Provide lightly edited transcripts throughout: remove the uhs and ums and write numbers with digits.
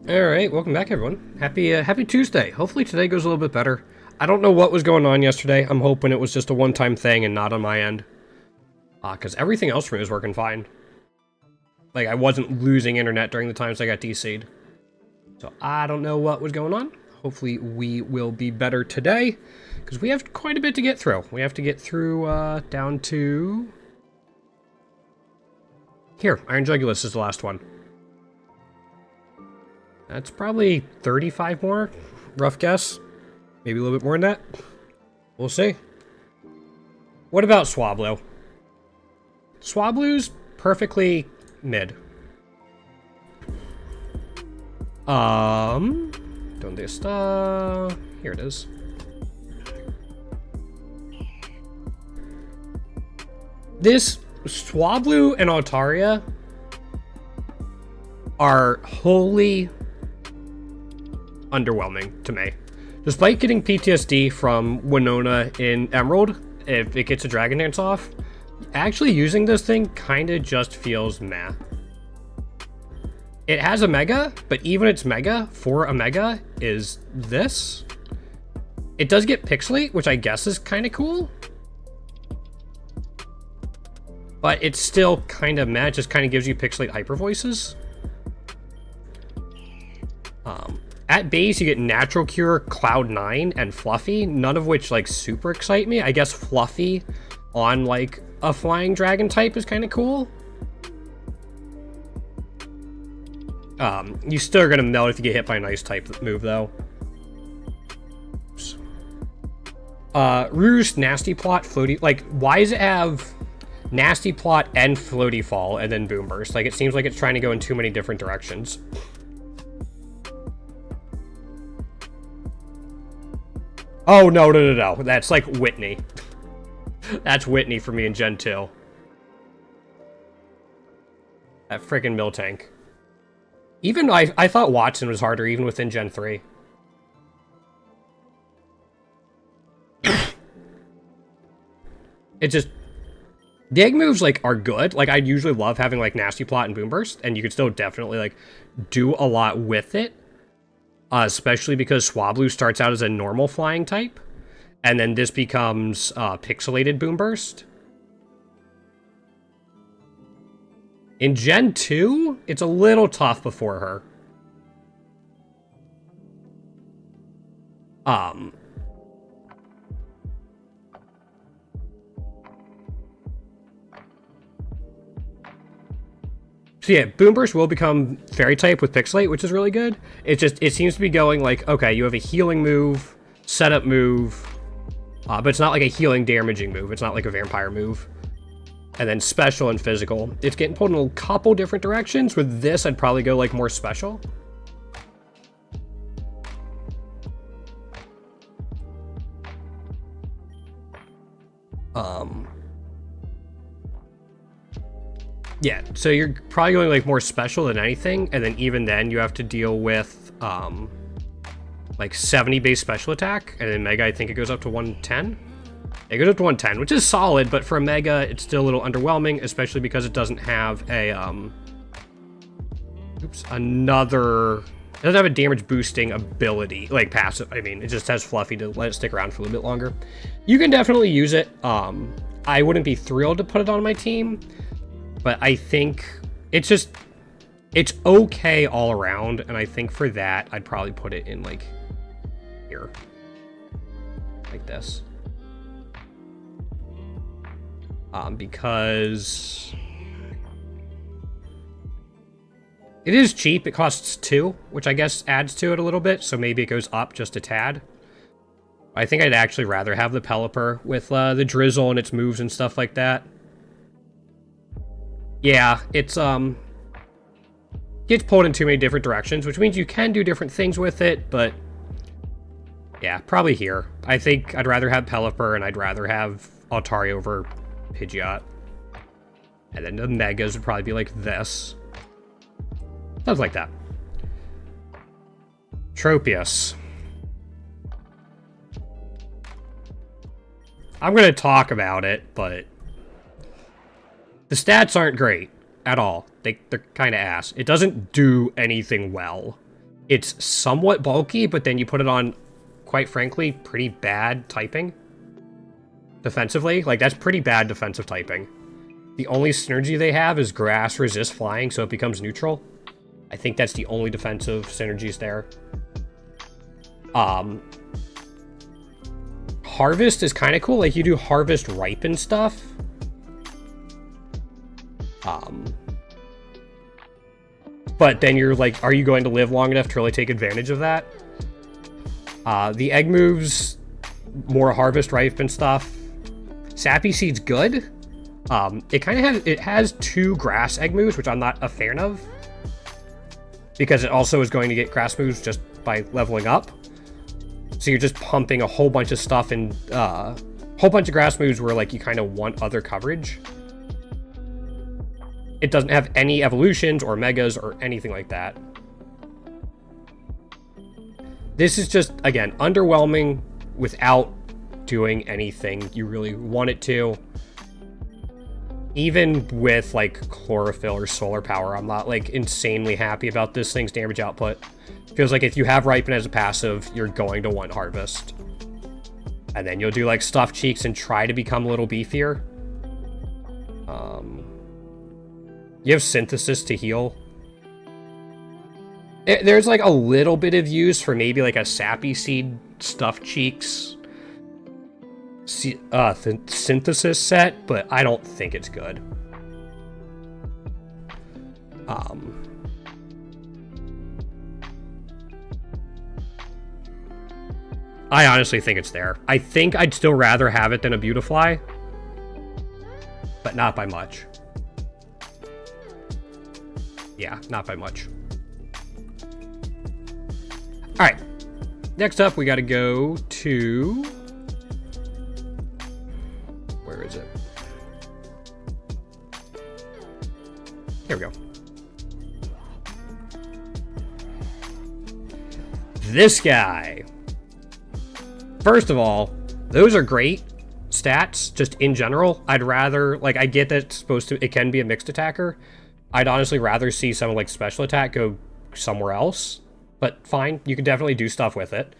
Alright, welcome back everyone. Happy Tuesday. Hopefully today goes a little bit better. I don't know what was going on yesterday. I'm hoping it was just a one-time thing and not on my end. Because everything else for me was working fine. Like, I wasn't losing internet during the times I got DC'd. So, I don't know what was going on. Hopefully we will be better today. Because we have quite a bit to get through. We have to get through, down to... Here, Iron Jugulus is the last one. That's probably 35 more, rough guess. Maybe a little bit more than that. We'll see. What about Swablu? Swablu's perfectly mid. Donde está? Here it is. This Swablu and Altaria are wholly underwhelming to me. Despite getting PTSD from Winona in Emerald, if it gets a Dragon Dance off, actually using this thing kinda just feels meh. It has a Mega, but even its Mega for a Mega is this. It does get Pixelate, which I guess is kinda cool. But it's still kinda meh, it just kinda gives you Pixelate Hyper Voices. At base, you get Natural Cure, Cloud9, and Fluffy, none of which, like, super excite me. I guess Fluffy on, like, a Flying Dragon type is kind of cool. You still are going to melt if you get hit by an Ice type move, though. Roost, Nasty Plot, Floaty... Like, why does it have Nasty Plot and Floaty Fall and then Boom Burst? Like, it seems like it's trying to go in too many different directions. Oh, no. That's like Whitney. That's Whitney for me in Gen 2. That freaking Miltank. Even I thought Watson was harder even within Gen 3. It just... The egg moves, like, are good. Like, I usually love having, like, Nasty Plot and Boom Burst, and you can still definitely, like, do a lot with it. Especially because Swablu starts out as a normal flying type, and then this becomes pixelated Boom Burst. In Gen 2, it's a little tough before her. So yeah, Boom Burst will become Fairy type with Pixelate, which is really good. It seems to be going like, okay, you have a healing move, setup move, but it's not like a healing damaging move. It's not like a vampire move. And then special and physical. It's getting pulled in a couple different directions. With this, I'd probably go like more special. Yeah, so you're probably going like more special than anything, and then even then you have to deal with like 70 base special attack, and then Mega I think it goes up to 110. It goes up to 110, which is solid, but for a Mega it's still a little underwhelming, especially because it doesn't have a it doesn't have a damage boosting ability, like passive. I mean, it just has Fluffy to let it stick around for a little bit longer. You can definitely use it. I wouldn't be thrilled to put it on my team, but I think it's okay all around, and I think for that, I'd probably put it in, like, here. Like this. Because... it is cheap, it costs 2, which I guess adds to it a little bit, so maybe it goes up just a tad. I think I'd actually rather have the Pelipper with the Drizzle and its moves and stuff like that. Yeah, it's, gets pulled in too many different directions, which means you can do different things with it, but yeah, probably here. I think I'd rather have Pelipper, and I'd rather have Altaria over Pidgeot. And then the Megas would probably be like this. Something like that. Tropius. I'm going to talk about it, but the stats aren't great at all. They're kind of ass. It doesn't do anything well. It's somewhat bulky, but then you put it on, quite frankly, pretty bad typing. Defensively, like, that's pretty bad defensive typing. The only synergy they have is grass resist flying, so it becomes neutral. I think that's the only defensive synergies there. Harvest is kind of cool. Like, you do harvest ripen stuff. But then you're like, are you going to live long enough to really take advantage of that? The egg moves, more harvest ripen stuff. Sappy Seed's good. It has 2 grass egg moves, which I'm not a fan of. Because it also is going to get grass moves just by leveling up. So you're just pumping a whole bunch of stuff and whole bunch of grass moves where like you kind of want other coverage. It doesn't have any evolutions or megas or anything like that. This is just, again, underwhelming without doing anything you really want it to. Even with, like, chlorophyll or solar power, I'm not, like, insanely happy about this thing's damage output. Feels like if you have Ripen as a passive, you're going to want Harvest. And then you'll do, like, Stuffed Cheeks and try to become a little beefier. You have Synthesis to heal. There's, like, a little bit of use for maybe, like, a Sappy Seed Stuffed Cheeks Synthesis set, but I don't think it's good. I honestly think it's there. I think I'd still rather have it than a Beautifly, but not by much. Yeah, not by much. Alright. Next up, we gotta go to... Where is it? Here we go. This guy. First of all, those are great stats, just in general. I'd rather, like, I get that it's supposed to, it can be a mixed attacker. I'd honestly rather see someone like special attack go somewhere else. But fine, you can definitely do stuff with it.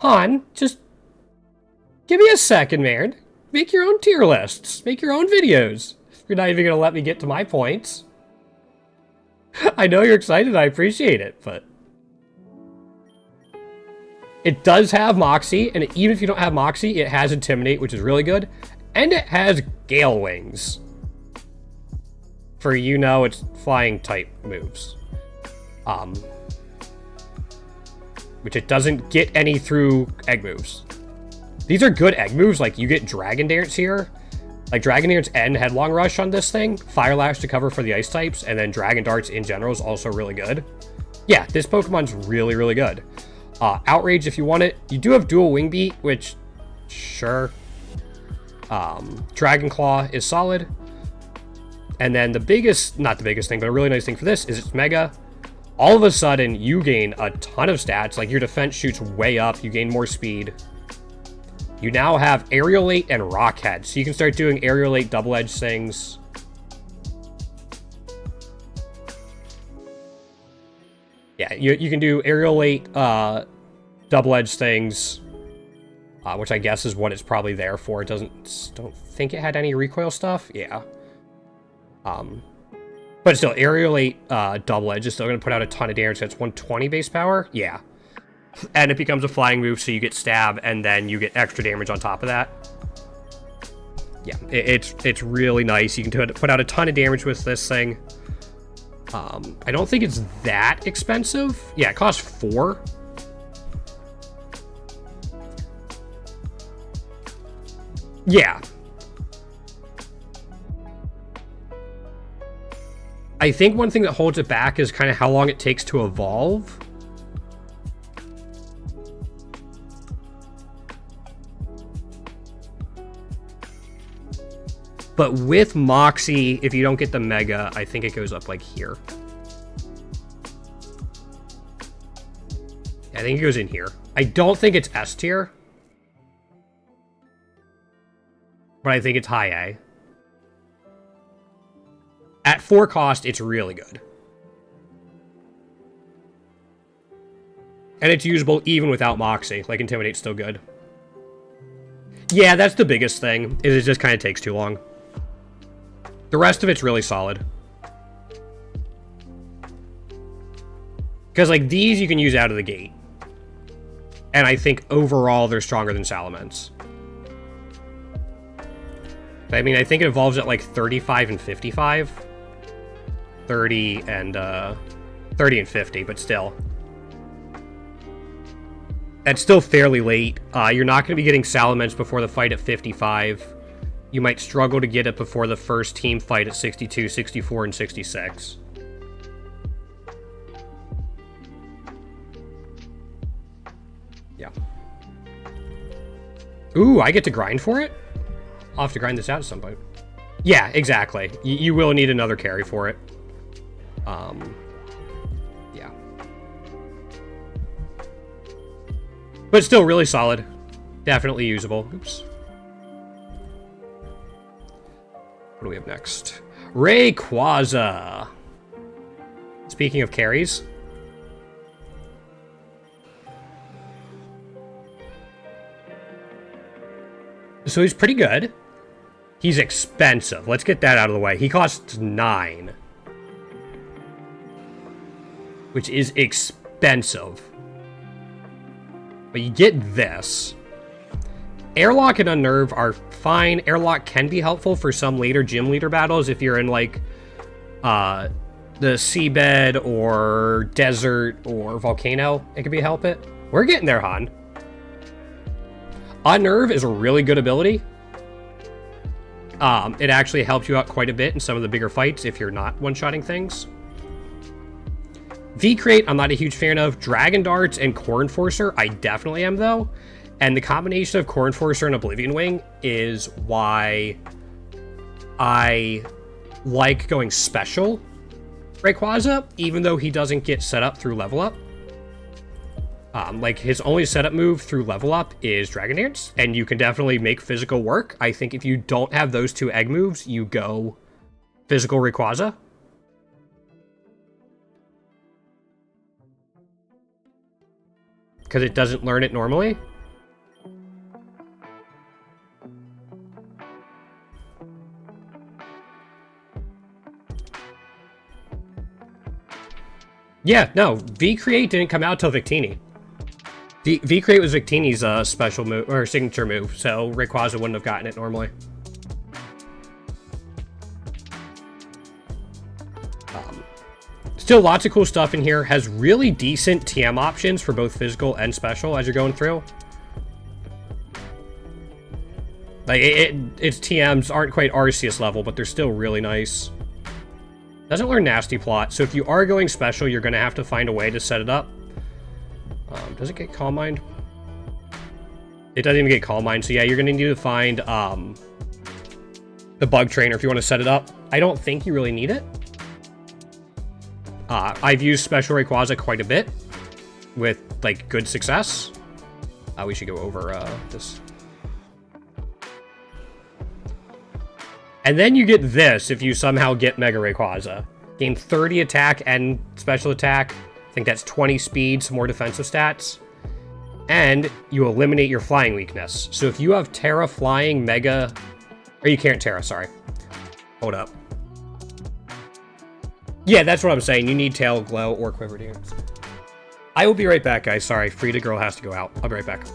Han, just give me a second, man. Make your own tier lists. Make your own videos. You're not even going to let me get to my points. I know you're excited. I appreciate it, but... It does have Moxie, and even if you don't have Moxie, it has Intimidate, which is really good. And it has Gale Wings. For it's flying type moves. Which it doesn't get any through egg moves. These are good egg moves, like you get Dragon Dance here. Like Dragon Dance and Headlong Rush on this thing. Fire Lash to cover for the ice types, and then Dragon Darts in general is also really good. Yeah, this Pokemon's really, really good. Outrage if you want it. You do have Dual Wing Beat, which, sure. Dragon Claw is solid. And then the biggest, not the biggest thing, but a really nice thing for this is it's Mega. All of a sudden, you gain a ton of stats. Like, your defense shoots way up. You gain more speed. You now have Aerial 8 and Rock Head. So you can start doing Aerial 8 double-edge things. Yeah, you can do Aerial 8 double-edge things. Which I guess is what it's probably there for. It don't think it had any recoil stuff. Yeah. But still, Aerial 8 double edge is still going to put out a ton of damage. That's 120 base power. Yeah. And it becomes a flying move, so you get stab, and then you get extra damage on top of that. Yeah, it's really nice. You can put out a ton of damage with this thing. I don't think it's that expensive. Yeah, it costs 4. Yeah. I think one thing that holds it back is kind of how long it takes to evolve. But with Moxie, if you don't get the Mega, I think it goes up like here. I think it goes in here. I don't think it's S tier. But I think it's high A. At 4 cost, it's really good. And it's usable even without Moxie. Like, Intimidate's still good. Yeah, that's the biggest thing, is it just kind of takes too long. The rest of it's really solid. Because, like, these you can use out of the gate. And I think overall they're stronger than Salamence. I mean, I think it evolves at, like, 35 and 55. 30 and 50, but still. That's still fairly late. You're not going to be getting Salamence before the fight at 55. You might struggle to get it before the first team fight at 62, 64, and 66. Yeah. Ooh, I get to grind for it? I'll have to grind this out at some point. Yeah, exactly. You will need another carry for it. Yeah. But still really solid. Definitely usable. Oops. What do we have next? Rayquaza. Speaking of carries. So he's pretty good. He's expensive. Let's get that out of the way. He costs 9. Which is expensive. But you get this. Airlock and Unnerve are fine. Airlock can be helpful for some later gym leader battles if you're in, like, the seabed or desert or volcano. It could be help it. We're getting there, Han. Unnerve is a really good ability. It actually helps you out quite a bit in some of the bigger fights if you're not one-shotting things. V-Crate, I'm not a huge fan of. Dragon Darts and Core Enforcer, I definitely am, though. And the combination of Core Enforcer and Oblivion Wing is why I like going special Rayquaza, even though he doesn't get set up through level up. Like, his only setup move through level up is Dragon Dance, and you can definitely make physical work. I think if you don't have those two egg moves, you go physical Rayquaza. Because it doesn't learn it normally. Yeah, no, V-Create didn't come out till Victini. V-Create was Victini's special move, or signature move, so Rayquaza wouldn't have gotten it normally. Still lots of cool stuff in here. Has really decent TM options for both physical and special as you're going through. Like, its TMs aren't quite Arceus level, but they're still really nice. Doesn't learn Nasty Plot, so if you are going special, you're going to have to find a way to set it up. Does it get Calm Mind? It doesn't even get Calm Mind, so yeah, you're going to need to find the Bug Trainer if you want to set it up. I don't think you really need it. I've used Special Rayquaza quite a bit with, like, good success. We should go over this. And then you get this if you somehow get Mega Rayquaza. Gain 30 attack and special attack. I think that's 20 speed, some more defensive stats. And you eliminate your flying weakness. So if you have Terra Flying, Mega... Or you can't Terra, sorry. Hold up. Yeah, that's what I'm saying. You need Tail, Glow, or Quiver Dance. I will be right back, guys. Sorry, Frida Girl has to go out. I'll be right back.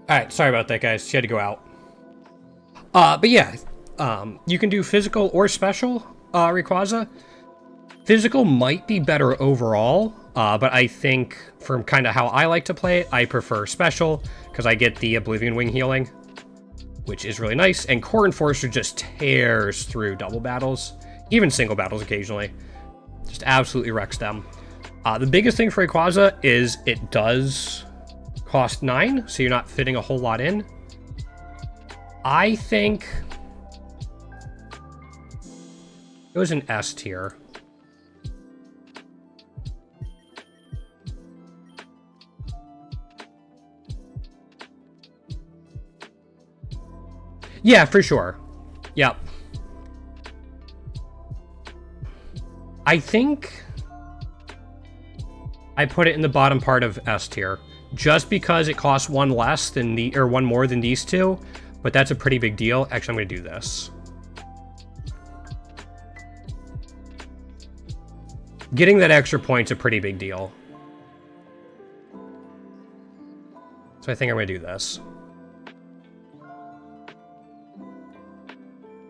Alright, sorry about that, guys. She had to go out. But yeah, you can do physical or special, Rayquaza. Physical might be better overall, but I think from kind of how I like to play it, I prefer special, because I get the Oblivion Wing healing, which is really nice, and Core Enforcer just tears through double battles, even single battles occasionally. Just absolutely wrecks them. The biggest thing for Rayquaza is it does cost 9, so you're not fitting a whole lot in. I think it was an S tier. Yeah, for sure. Yep. I think I put it in the bottom part of S tier, just because it costs one less than one more than these two, but that's a pretty big deal. Actually, I'm going to do this. Getting that extra point's a pretty big deal. So I think I'm going to do this.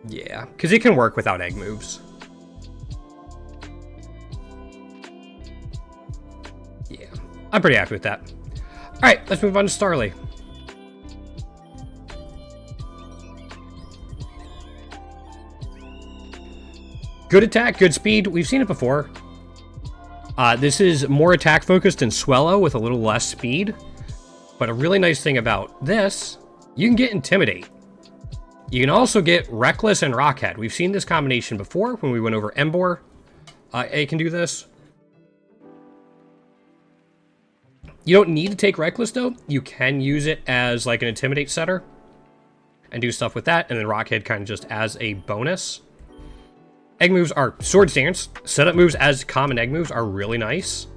Yeah, because it can work without egg moves. Yeah, I'm pretty happy with that. Alright, let's move on to Starly. Good attack, good speed. We've seen it before. This is more attack focused than Swellow with a little less speed. But a really nice thing about this, you can get Intimidate. You can also get Reckless and Rockhead. We've seen this combination before when we went over Emboar. It can do this. You don't need to take Reckless, though. You can use it as like an Intimidate setter and do stuff with that, and then Rockhead kind of just as a bonus. Egg moves are Swords Dance. Setup moves as common egg moves are really nice.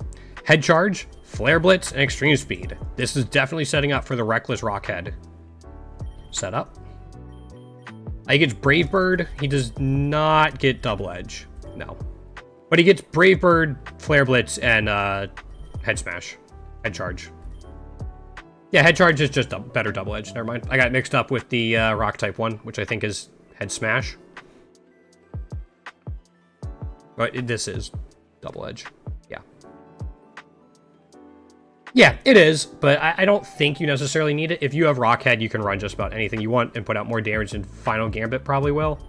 Head Charge, Flare Blitz, and Extreme Speed. This is definitely setting up for the Reckless Rockhead setup. He gets Brave Bird. He does not get Double Edge. No. But he gets Brave Bird, Flare Blitz, and Head Smash. Head Charge. Yeah, Head Charge is just a better Double Edge. Never mind. I got mixed up with the Rock type one, which I think is Head Smash. But this is Double Edge. Yeah. Yeah, it is, but I don't think you necessarily need it. If you have Rockhead, you can run just about anything you want and put out more damage than Final Gambit probably will.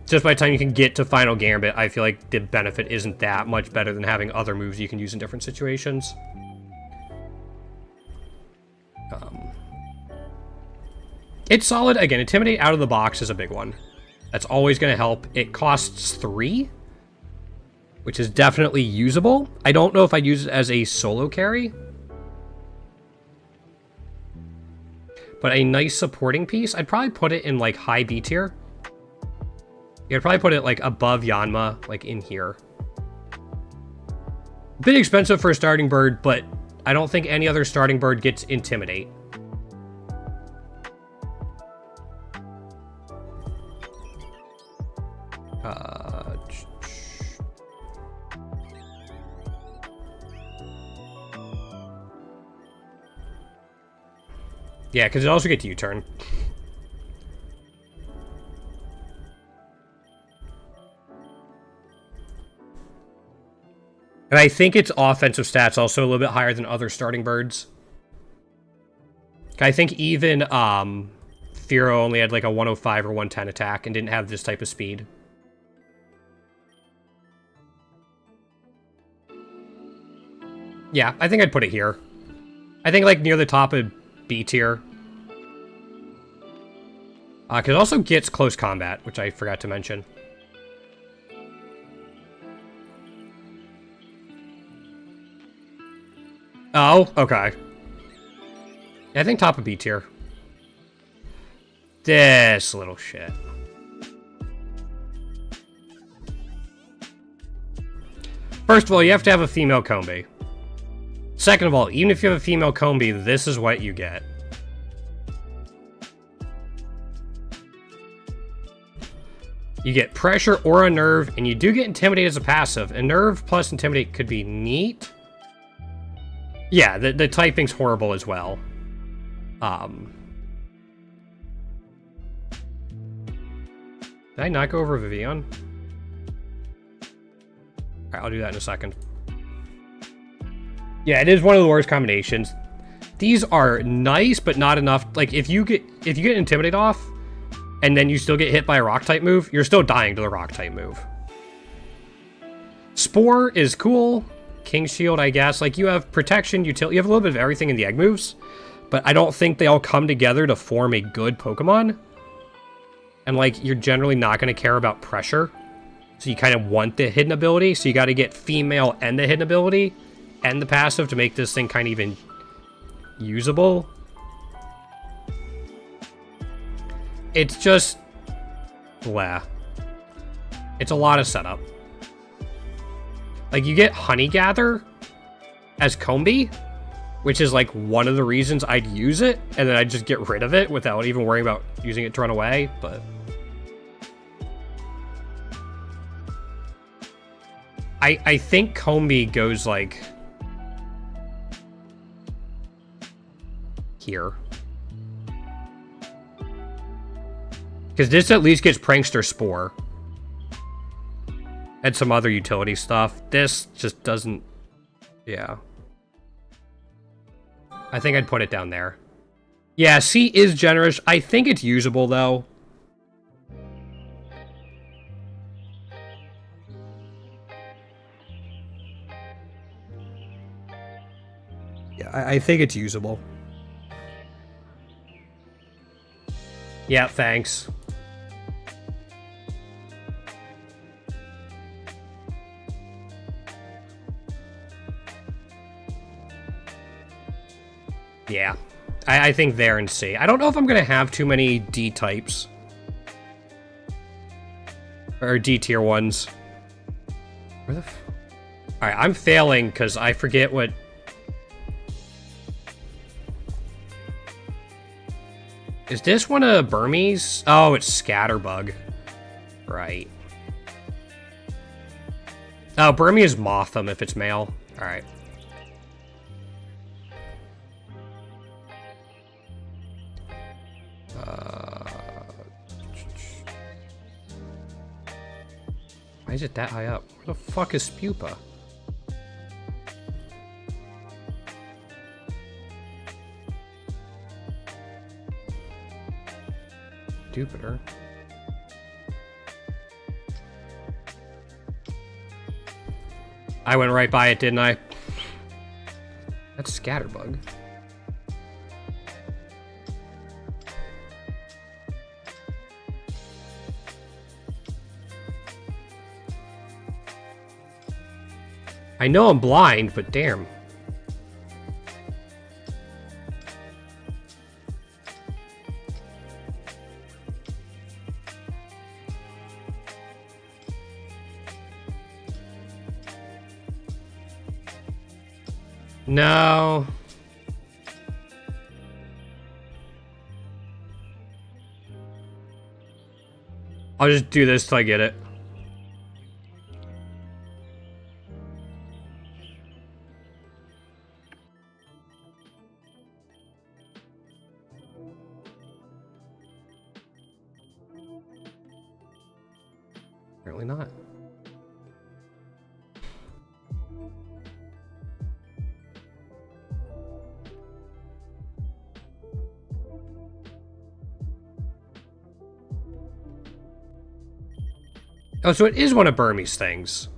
Just by the time you can get to Final Gambit, I feel like the benefit isn't that much better than having other moves you can use in different situations. It's solid. Again, Intimidate out of the box is a big one. That's always going to help. It costs 3. Which is definitely usable. I don't know if I'd use it as a solo carry. But a nice supporting piece. I'd probably put it in like high B tier. Yeah, I'd probably put it like above Yanma, like in here. Bit expensive for a starting bird, but I don't think any other starting bird gets Intimidate. Yeah, because it also gets U-turn. And I think its offensive stats also a little bit higher than other starting birds. I think even Fearow only had like a 105 or 110 attack and didn't have this type of speed. Yeah, I think I'd put it here. I think like near the top of B tier. Because it also gets close combat, which I forgot to mention. Oh, okay. Yeah, I think top of B tier. This little shit. First of all, you have to have a female Combee. Second of all, even if you have a female Combee, this is what you get. You get Pressure or a Nerve, and you do get Intimidate as a passive. A Nerve plus Intimidate could be neat. Yeah, the typing's horrible as well. Did I not go over Vivian? Alright, I'll do that in a second. Yeah, it is one of the worst combinations. These are nice, but not enough. Like, if you get Intimidate off, and then you still get hit by a Rock-type move, you're still dying to the Rock-type move. Spore is cool. King Shield, I guess. Like, you have Protection, Utility. You have a little bit of everything in the egg moves, but I don't think they all come together to form a good Pokemon. And, like, you're generally not going to care about Pressure. So you kind of want the hidden ability, so you got to get Female and the hidden ability and the passive to make this thing kind of even usable. It's just blah. It's a lot of setup. Like, you get Honey Gather as Combi, which is like one of the reasons I'd use it, and then I'd just get rid of it without even worrying about using it to run away, but I think Combi goes like here. Because this at least gets Prankster Spore. And some other utility stuff. This just doesn't... Yeah. I think I'd put it down there. Yeah, C is generous. I think it's usable, though. Yeah, I think it's usable. Yeah, thanks. Yeah, I think there and C. I don't know if I'm going to have too many D types. Or D tier ones. Where the f... Alright, I'm failing because I forget what... Is this one a Burmese? Oh, it's Scatterbug. Right. Oh, Burmese is Motham if it's male. Alright. Why is it that high up? Where the fuck is Spupa? Jupiter. I went right by it, didn't I? That's Scatterbug. I know I'm blind, but damn. No. I'll just do this till I get it. Apparently not. Oh, so it is one of Burmese things.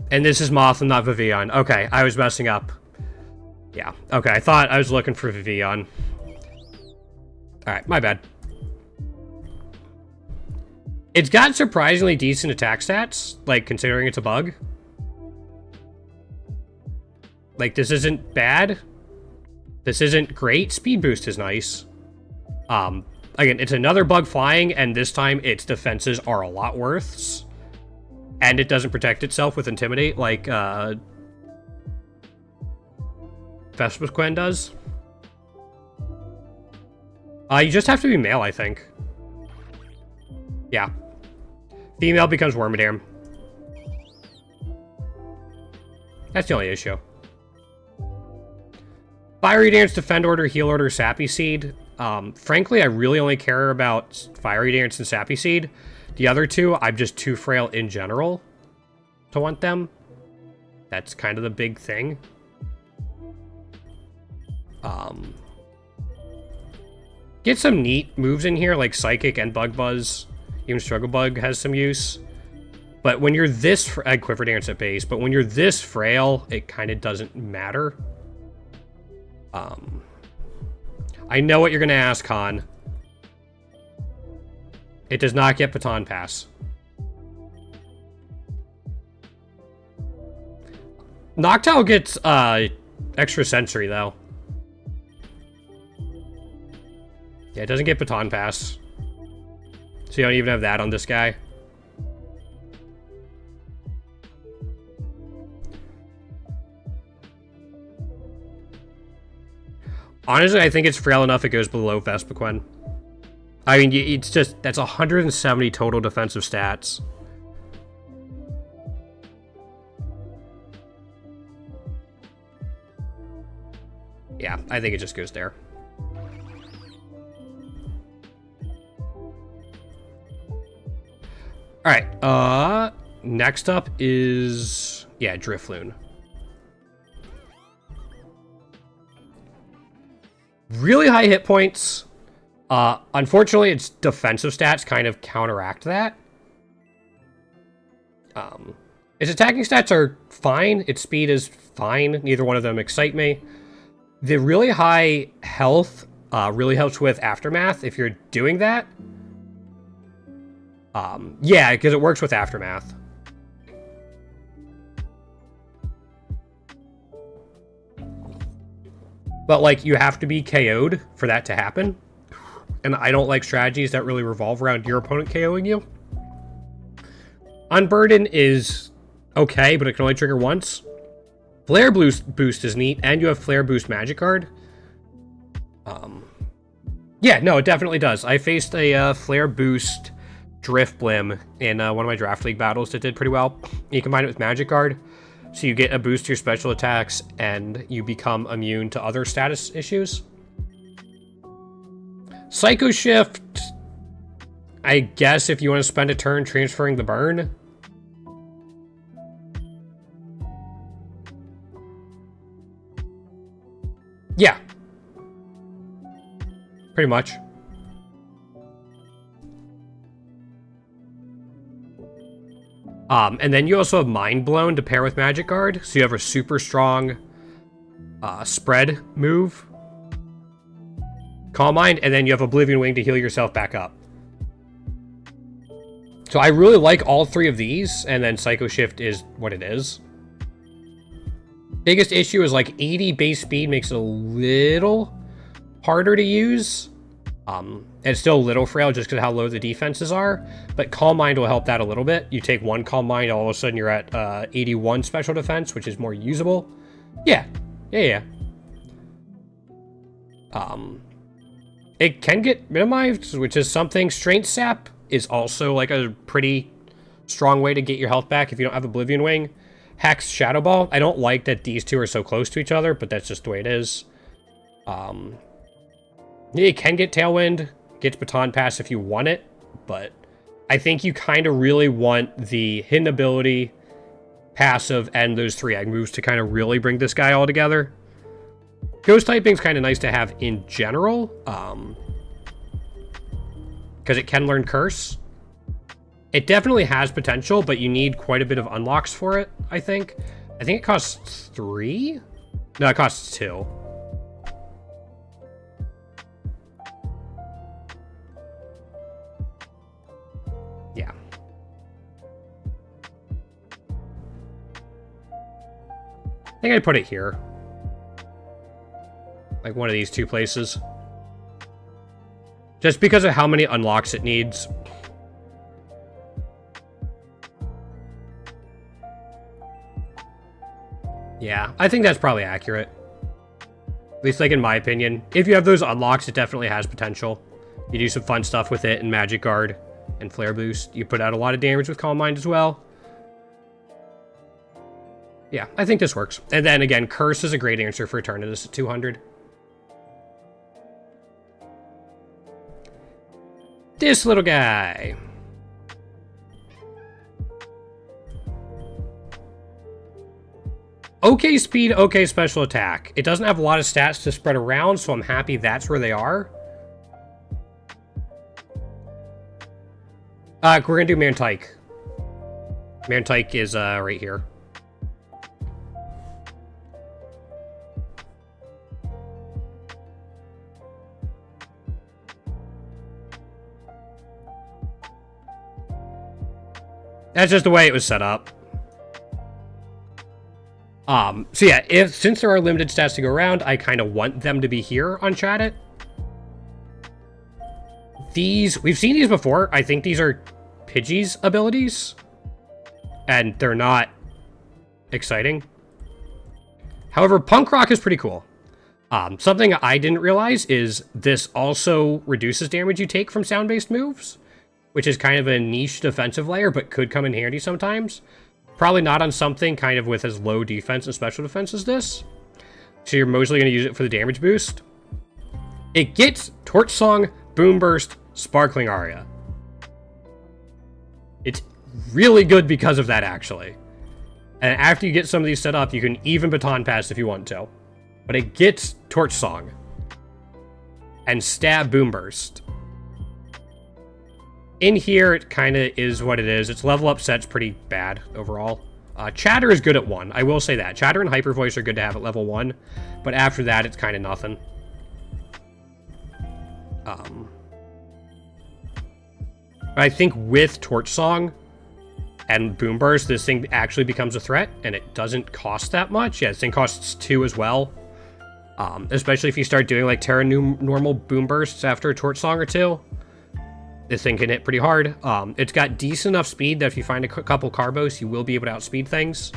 And this is Motham, not Vivian. Okay, I was messing up. Yeah, okay, I thought I was looking for Vivian. Alright, my bad. It's got surprisingly decent attack stats, like, considering it's a bug. Like, this isn't bad. This isn't great. Speed boost is nice. Again, it's another bug flying, and this time its defenses are a lot worse. And it doesn't protect itself with Intimidate like, Vespiquen does. You just have to be male, I think. Yeah. Female becomes Wormadam. That's the only issue. Fiery Dance, Defend Order, Heal Order, Sappy Seed. Frankly, I really only care about Fiery Dance and Sappy Seed. The other two, I'm just too frail in general to want them. That's kind of the big thing. Get some neat moves in here, like Psychic and Bug Buzz. Even Struggle Bug has some use. But when you're this... I'd Quiver Dance at base, but when you're this frail, it kind of doesn't matter. I know what you're going to ask, Han. It does not get Baton Pass. Noctowl gets extra sensory, though. Yeah, it doesn't get Baton Pass. So you don't even have that on this guy. Honestly, I think it's frail enough it goes below Vespiquen. I mean, it's just... That's 170 total defensive stats. Yeah, I think it just goes there. Alright, next up is... Yeah, Drifloon. Really high hit points. Unfortunately, its defensive stats kind of counteract that. Its attacking stats are fine. Its speed is fine. Neither one of them excite me. The really high health really helps with Aftermath if you're doing that. Yeah, because it works with Aftermath. But, like, you have to be KO'd for that to happen. And I don't like strategies that really revolve around your opponent KOing you. Unburden is okay, but it can only trigger once. Flare boost is neat, and you have Flare Boost Magic Guard. Yeah, no, it definitely does. I faced a Flare Boost Drifblim in one of my Draft League battles that did pretty well. You combine it with Magic Guard, so you get a boost to your special attacks, and you become immune to other status issues. Psycho Shift, I guess if you want to spend a turn transferring the burn. Yeah. Pretty much. And then you also have Mind Blown to pair with Magic Guard, so you have a super strong spread move. Calm Mind, and then you have Oblivion Wing to heal yourself back up. So I really like all three of these, and then Psycho Shift is what it is. Biggest issue is like 80 base speed makes it a little harder to use. It's still a little frail just because of how low the defenses are, but Calm Mind will help that a little bit. You take one Calm Mind, all of a sudden you're at 81 special defense, which is more usable. Yeah. It can get minimized, which is something. Strength Sap is also like a pretty strong way to get your health back if you don't have Oblivion Wing. Hex, Shadow Ball. I don't like that these two are so close to each other, but that's just the way it is. You can get Tailwind, gets Baton Pass if you want it, but I think you kind of really want the hidden ability, passive, and those 3 egg moves to kind of really bring this guy all together. Ghost typing is kind of nice to have in general, because it can learn Curse. It definitely has potential, but you need quite a bit of unlocks for it, I think. I think it costs 3? No, it costs 2. Yeah. I think I'd put it here. Like one of these two places. Just because of how many unlocks it needs. Yeah, I think that's probably accurate. At least, like, in my opinion. If you have those unlocks, it definitely has potential. You do some fun stuff with it in Magic Guard and Flare Boost. You put out a lot of damage with Calm Mind as well. Yeah, I think this works. And then again, Curse is a great answer for a turn to this at 200. This little guy. Okay speed, okay special attack. It doesn't have a lot of stats to spread around, so I'm happy that's where they are. We're gonna do Mantike. Mantike is right here. That's just the way it was set up. So yeah, since there are limited stats to go around, I kind of want them to be here on Chat. We've seen these before. I think these are Pidgey's abilities, and they're not exciting. However, Punk Rock is pretty cool. Something I didn't realize is this also reduces damage you take from sound-based moves, which is kind of a niche defensive layer, but could come in handy sometimes. Probably not on something kind of with as low defense and special defense as this. So you're mostly going to use it for the damage boost. It gets Torch Song, Boom Burst, Sparkling Aria. It's really good because of that, actually. And after you get some of these set up, you can even Baton Pass if you want to. But it gets Torch Song. And Stab Boom Burst. In here, it kind of is what it is. Its level up set's pretty bad overall. Chatter is good at 1. I will say that. Chatter and Hyper Voice are good to have at level 1. But after that, it's kind of nothing. I think with Torch Song and Boom Burst, this thing actually becomes a threat. And it doesn't cost that much. Yeah, this thing costs 2 as well. Especially if you start doing like Terra normal Boom Bursts after a Torch Song or 2. This thing can hit pretty hard. It's got decent enough speed that if you find a couple Carbos, you will be able to outspeed things.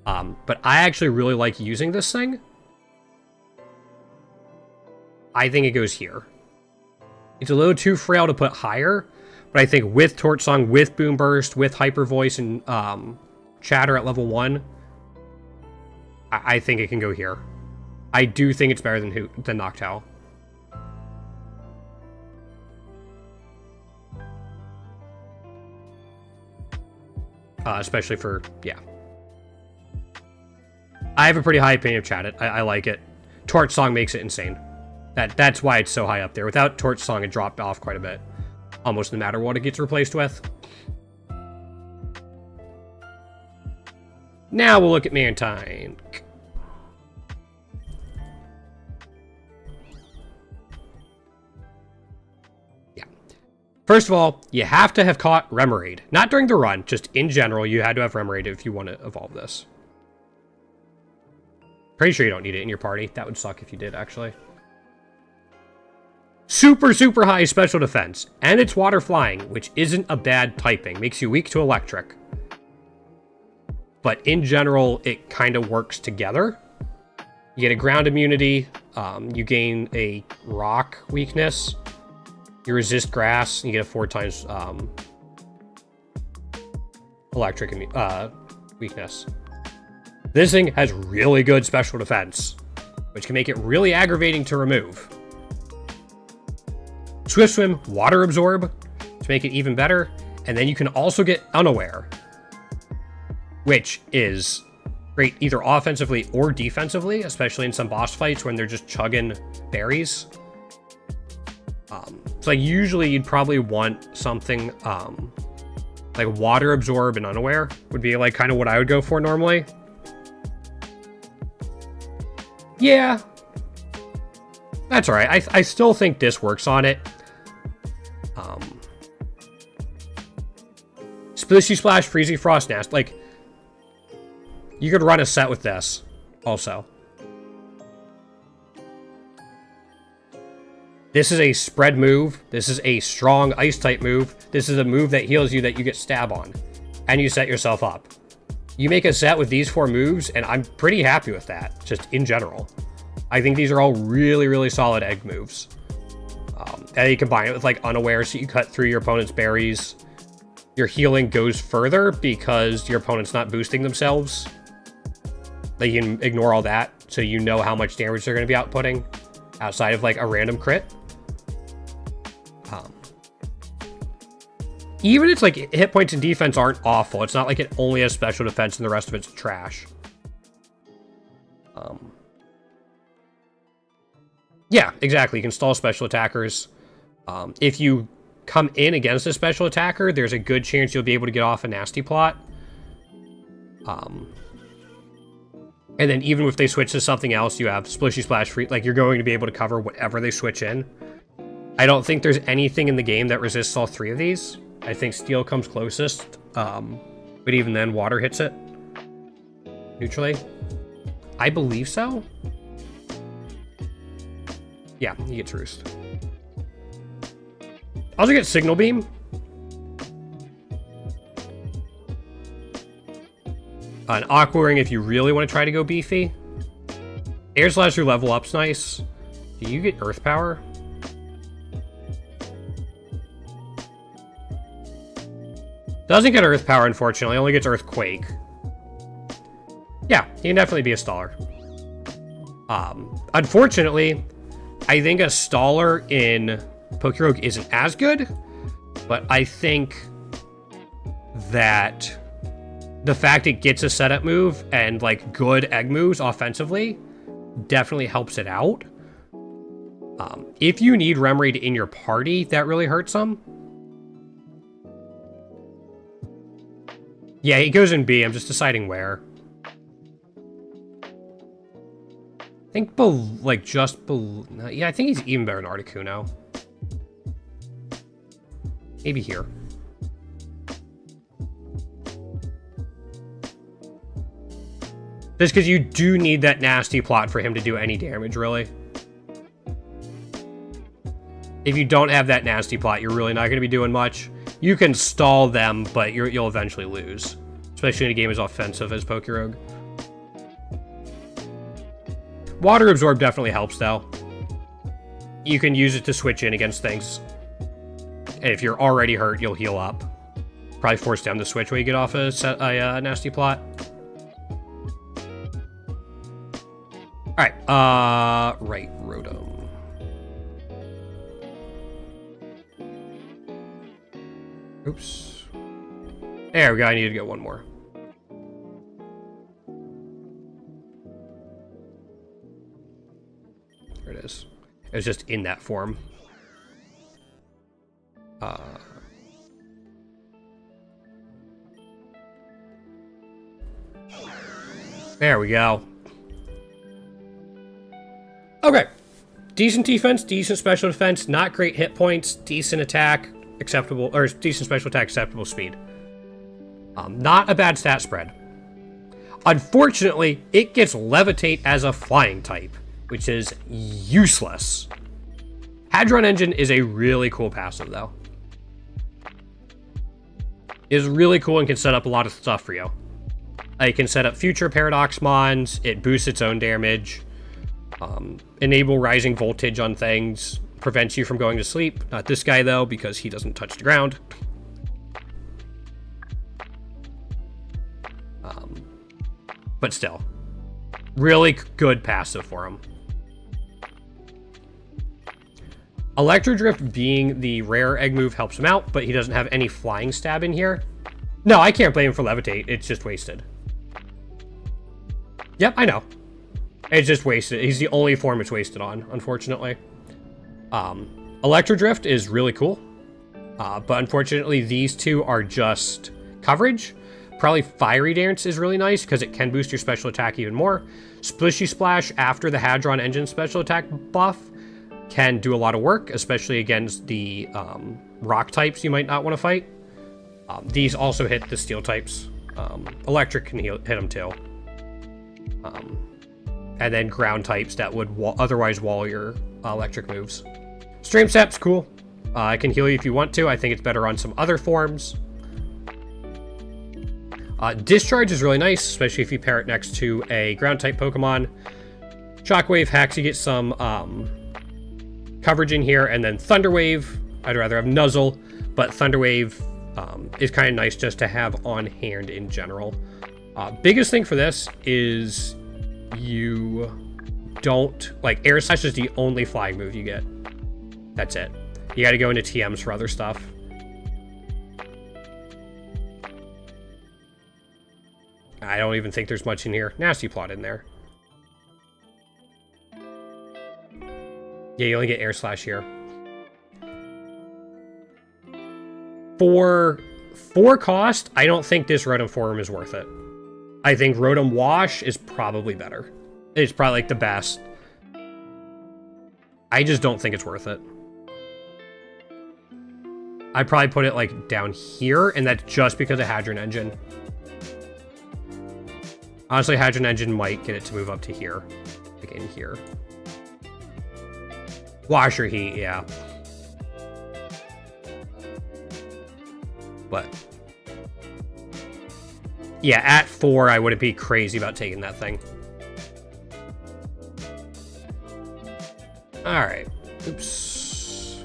But I actually really like using this thing. I think it goes here. It's a little too frail to put higher, but I think with Torch Song, with Boom Burst, with Hyper Voice, and Chatter at level 1, I think it can go here. I do think it's better than Noctowl. Especially for, yeah. I have a pretty high opinion of Chat. I like it. Torch Song makes it insane. That's why it's so high up there. Without Torch Song, it dropped off quite a bit. Almost no matter what it gets replaced with. Now we'll look at Mantine. First of all, you have to have caught Remoraid. Not during the run, just in general, you had to have Remoraid if you want to evolve this. Pretty sure you don't need it in your party. That would suck if you did, actually. Super, super high special defense. And it's water flying, which isn't a bad typing. Makes you weak to electric. But in general, it kind of works together. You get a ground immunity. You gain a rock weakness. You resist grass, and you get a 4 times electric weakness. This thing has really good special defense, which can make it really aggravating to remove. Swift Swim, Water Absorb, to make it even better, and then you can also get Unaware, which is great either offensively or defensively, especially in some boss fights when they're just chugging berries. So like usually you'd probably want something like Water Absorb and Unaware would be like kind of what I would go for normally. Yeah. That's alright. I still think this works on it. Splishy Splash, Freezy Frost Nest. Like, you could run a set with this also. This is a spread move. This is a strong ice type move. This is a move that heals you that you get stab on. And you set yourself up. You make a set with these 4 moves, and I'm pretty happy with that, just in general. I think these are all really, really solid egg moves. And you combine it with like Unaware, so you cut through your opponent's berries. Your healing goes further because your opponent's not boosting themselves. Like, you can ignore all that, so you know how much damage they're going to be outputting outside of, like, a random crit. Even its, like, hit points and defense aren't awful. It's not like it only has special defense and the rest of it's trash. Yeah, exactly. You can stall special attackers. If you come in against a special attacker, there's a good chance you'll be able to get off a nasty plot. And then even if they switch to something else, you have Splishy Splash free. Like, you're going to be able to cover whatever they switch in. I don't think there's anything in the game that resists all three of these. I think Steel comes closest. But even then, Water hits it. Neutrally. I believe so. Yeah, he gets Roost. Also get Signal Beam. An Aqua Ring if you really want to try to go beefy. Air Slash through level up's nice. Do you get Earth Power? Doesn't get Earth Power, unfortunately. Only gets Earthquake. Yeah, he can definitely be a staller. Unfortunately, I think a staller in Pokerogue isn't as good, but I think that the fact it gets a setup move and, like, good egg moves offensively definitely helps it out. If you need Remoraid in your party, that really hurts them. Yeah, he goes in B. I'm just deciding where. I think, like, just below... Yeah, I think he's even better than Articuno. Maybe here. Just because you do need that nasty plot for him to do any damage, really. If you don't have that nasty plot, you're really not going to be doing much. You can stall them, but you'll eventually lose. Especially in a game as offensive as Pokerogue. Water Absorb definitely helps, though. You can use it to switch in against things. And if you're already hurt, you'll heal up. Probably force down the switch when you get off a nasty plot. Alright, right, Rotom. Oops. There we go, I need to get one more. There it is. It was just in that form. There we go. Okay. Decent defense, decent special defense, not great hit points, decent attack, acceptable, or decent special attack, acceptable speed. Not a bad stat spread. Unfortunately, it gets Levitate as a flying type, which is useless. Hadron Engine is a really cool passive, though. It is really cool and can set up a lot of stuff for you. It can set up future Paradox Mons, it boosts its own damage, enable rising voltage on things, prevents you from going to sleep. Not this guy, though, because he doesn't touch the ground. But still, really good passive for him. Electro Drift being the rare egg move helps him out, but he doesn't have any flying stab in here. No, I can't blame him for Levitate. It's just wasted. Yep, I know. It's just wasted. He's the only form it's wasted on, unfortunately. Electro Drift is really cool. But unfortunately, these two are just coverage. Probably Fiery Dance is really nice because it can boost your special attack even more. Splishy Splash after the Hadron Engine special attack buff can do a lot of work, especially against the rock types you might not want to fight. These also hit the steel types. Electric can hit them too. And then ground types that would otherwise wall your electric moves. Stream Step's cool. I can heal you if you want to. I think it's better on some other forms. Discharge is really nice, especially if you pair it next to a ground type Pokemon. Shockwave hacks, you get some coverage in here, and then Thunder Wave. I'd rather have Nuzzle, but Thunder Wave is kind of nice just to have on hand in general. Biggest thing for this is you don't... Like, Air Slash is the only flying move you get. That's it. You gotta go into TMs for other stuff. I don't even think there's much in here. Nasty Plot in there. Yeah, you only get Air Slash here. For cost, I don't think this Rotom Form is worth it. I think Rotom Wash is probably better. It's probably like the best. I just don't think it's worth it. I'd probably put it like down here, and that's just because of Hadron Engine. Honestly, Hadron Engine might get it to move up to here. Like in here. Washer Heat, yeah. But yeah, at 4, I wouldn't be crazy about taking that thing. Alright. Oops.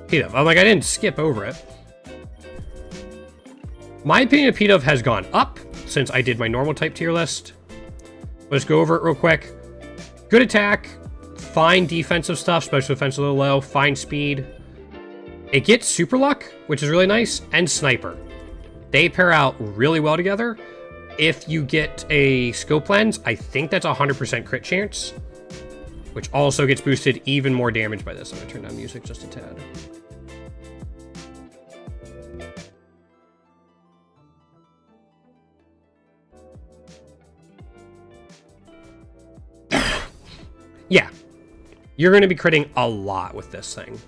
P-Dove. I'm like, I didn't skip over it. My opinion of P-Dove has gone up since I did my normal type tier list. Let's go over it real quick. Good attack. Fine defensive stuff, special defense a little low, fine speed. It gets Super Luck, which is really nice, and Sniper. They pair out really well together. If you get a Scope Lens, I think that's 100% crit chance, which also gets boosted even more damage by this. I'm gonna turn down music just a tad. Yeah. You're going to be critting a lot with this thing.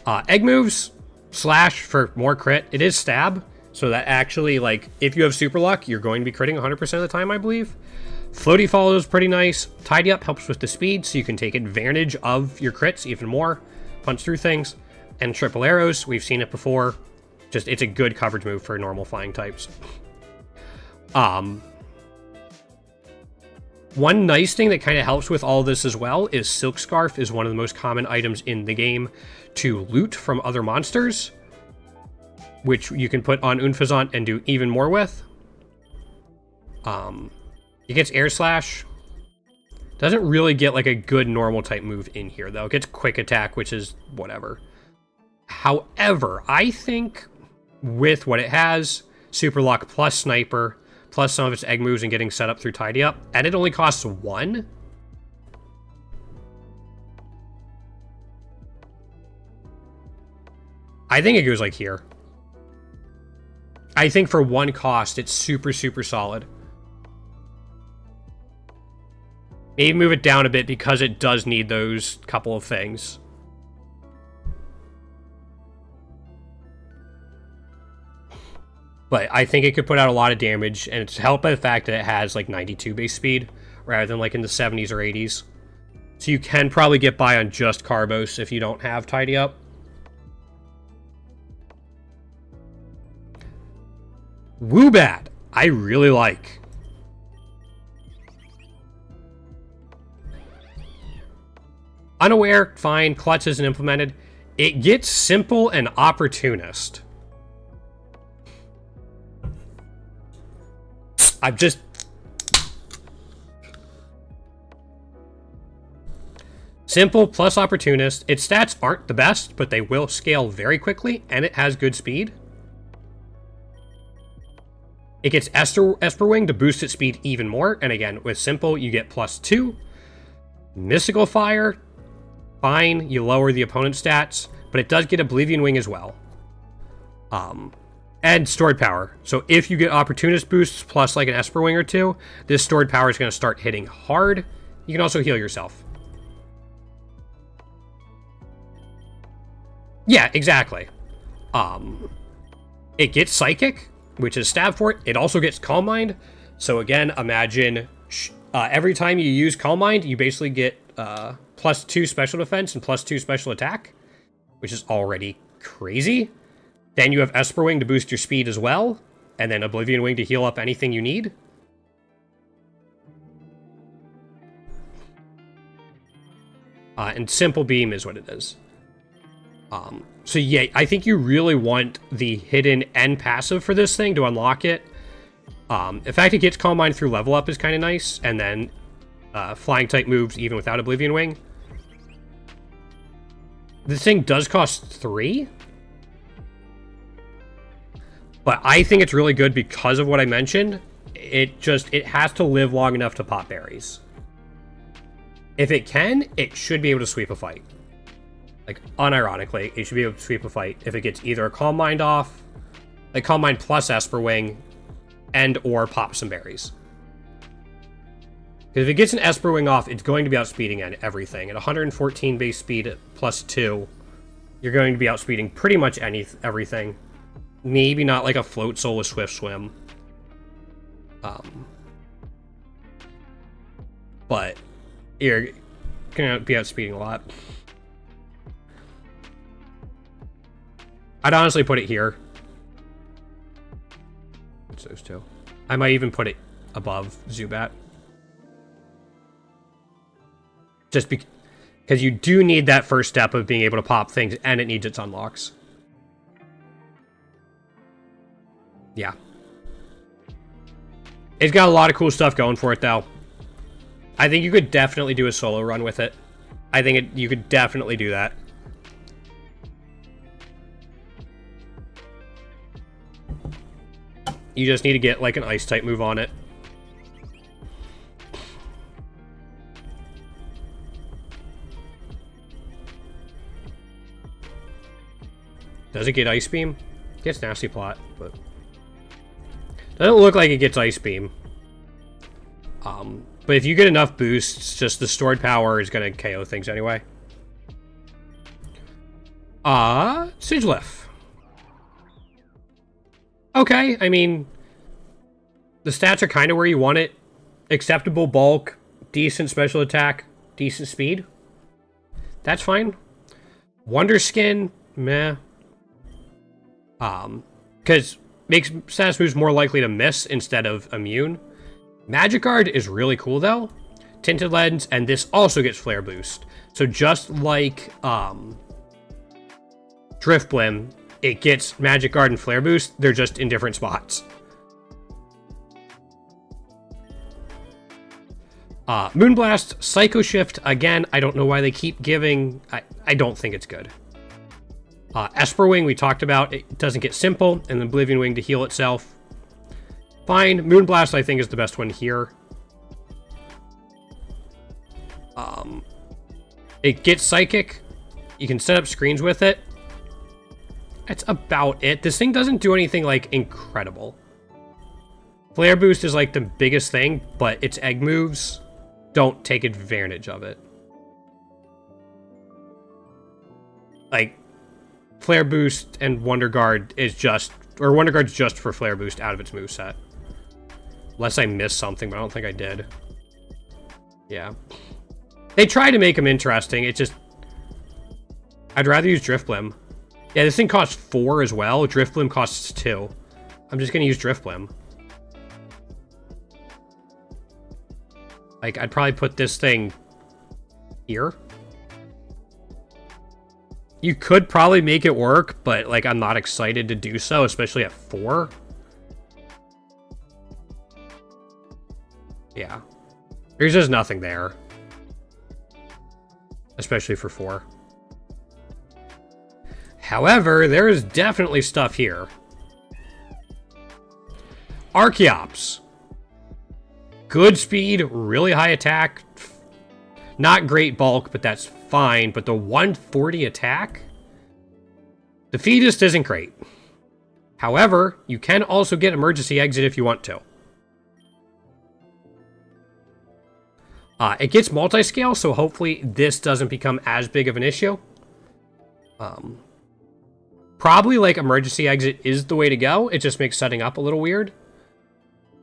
Egg moves, Slash for more crit. It is stab, so that actually, like, if you have Super Luck, you're going to be critting 100% of the time, I believe. Floaty Follow is pretty nice. Tidy Up helps with the speed, so you can take advantage of your crits even more. Punch through things. And Triple Arrows, we've seen it before. Just, it's a good coverage move for normal flying types. One nice thing that kind of helps with all this as well is Silk Scarf is one of the most common items in the game to loot from other monsters, which you can put on Unfazant and do even more with. It gets Air Slash. Doesn't really get like a good normal type move in here though. It gets Quick Attack, which is whatever. However, I think with what it has, Super Luck plus Sniper, plus some of its egg moves and getting set up through Tidy Up, and it only costs 1. I think it goes like here. I think for 1 cost, it's super, super solid. Maybe move it down a bit because it does need those couple of things. But I think it could put out a lot of damage, and it's helped by the fact that it has like 92 base speed, rather than like in the 70s or 80s. So you can probably get by on just Carbos if you don't have Tidy Up. Woobat, I really like. Unaware, fine. Clutch isn't implemented. It gets Simple and Opportunist. I'm just... Simple plus Opportunist. Its stats aren't the best, but they will scale very quickly, and it has good speed. It gets Esper Wing to boost its speed even more, and again, with Simple, you get +2. Mystical Fire, fine, you lower the opponent's stats, but it does get Oblivion Wing as well. And Stored Power. So if you get Opportunist boosts plus like an Esper Wing or 2, this Stored Power is going to start hitting hard. You can also heal yourself. Yeah, exactly. It gets Psychic, which is stab for it. It also gets Calm Mind. So again, imagine every time you use Calm Mind, you basically get +2 special defense and +2 special attack, which is already crazy. Then you have Esper Wing to boost your speed as well, and then Oblivion Wing to heal up anything you need. And Simple Beam is what it is. So yeah, I think you really want the hidden and passive for this thing to unlock it. The fact it gets Calm Mind through level up is kind of nice, and then flying type moves even without Oblivion Wing. This thing does cost 3. But I think it's really good because of what I mentioned. It has to live long enough to pop berries. If it can, it should be able to sweep a fight. Like, unironically, it should be able to sweep a fight if it gets either a Calm Mind off, like Calm Mind plus Esper Wing, and or pop some berries. Because if it gets an Esper Wing off, it's going to be outspeeding at everything. At 114 base speed plus 2, you're going to be outspeeding pretty much everything. Maybe not like a Float Soul with Swift Swim. But you're going to be outspeeding a lot. I'd honestly put it here. What's those two? I might even put it above Zubat. Just because you do need that first step of being able to pop things, and it needs its unlocks. Yeah. It's got a lot of cool stuff going for it, though. I think you could definitely do a solo run with it. I think you could definitely do that. You just need to get, like, an Ice-type move on it. Does it get Ice Beam? It gets Nasty Plot, but... doesn't look like it gets Ice Beam. But if you get enough boosts, just the stored power is going to KO things anyway. Sigilyph. Okay, I mean, the stats are kind of where you want it. Acceptable bulk, decent special attack, decent speed. That's fine. Wonder Skin, meh. Because makes status moves more likely to miss instead of immune. Magic Guard is really cool though. Tinted Lens, and this also gets Flare Boost. So just like Drifblim, it gets Magic Guard and Flare Boost. They're just in different spots. Moonblast, Psycho Shift, again, I don't know why they keep giving... I don't think it's good. Esper Wing, we talked about, it doesn't get Simple, and then Oblivion Wing to heal itself. Fine. Moonblast, I think, is the best one here. It gets Psychic. You can set up screens with it. That's about it. This thing doesn't do anything, like, incredible. Flare Boost is, like, the biggest thing, but its egg moves don't take advantage of it. Like, Flare Boost and Wonder Guard is just... or Wonder Guard's just for Flare Boost out of its moveset. Unless I missed something, but I don't think I did. Yeah. They try to make them interesting, it just... I'd rather use Drifblim. Yeah, this thing costs 4 as well. Drifblim costs 2. I'm just gonna use Drifblim. Like, I'd probably put this thing here. You could probably make it work, but, like, I'm not excited to do so, especially at 4. Yeah. There's just nothing there. Especially for 4. However, there is definitely stuff here. Archeops. Good speed, really high attack. Not great bulk, but that's fine. But the 140 attack? The Fetus isn't great. However, you can also get Emergency Exit if you want to. It gets multi-scale, so hopefully this doesn't become as big of an issue. Probably, like, Emergency Exit is the way to go. It just makes setting up a little weird.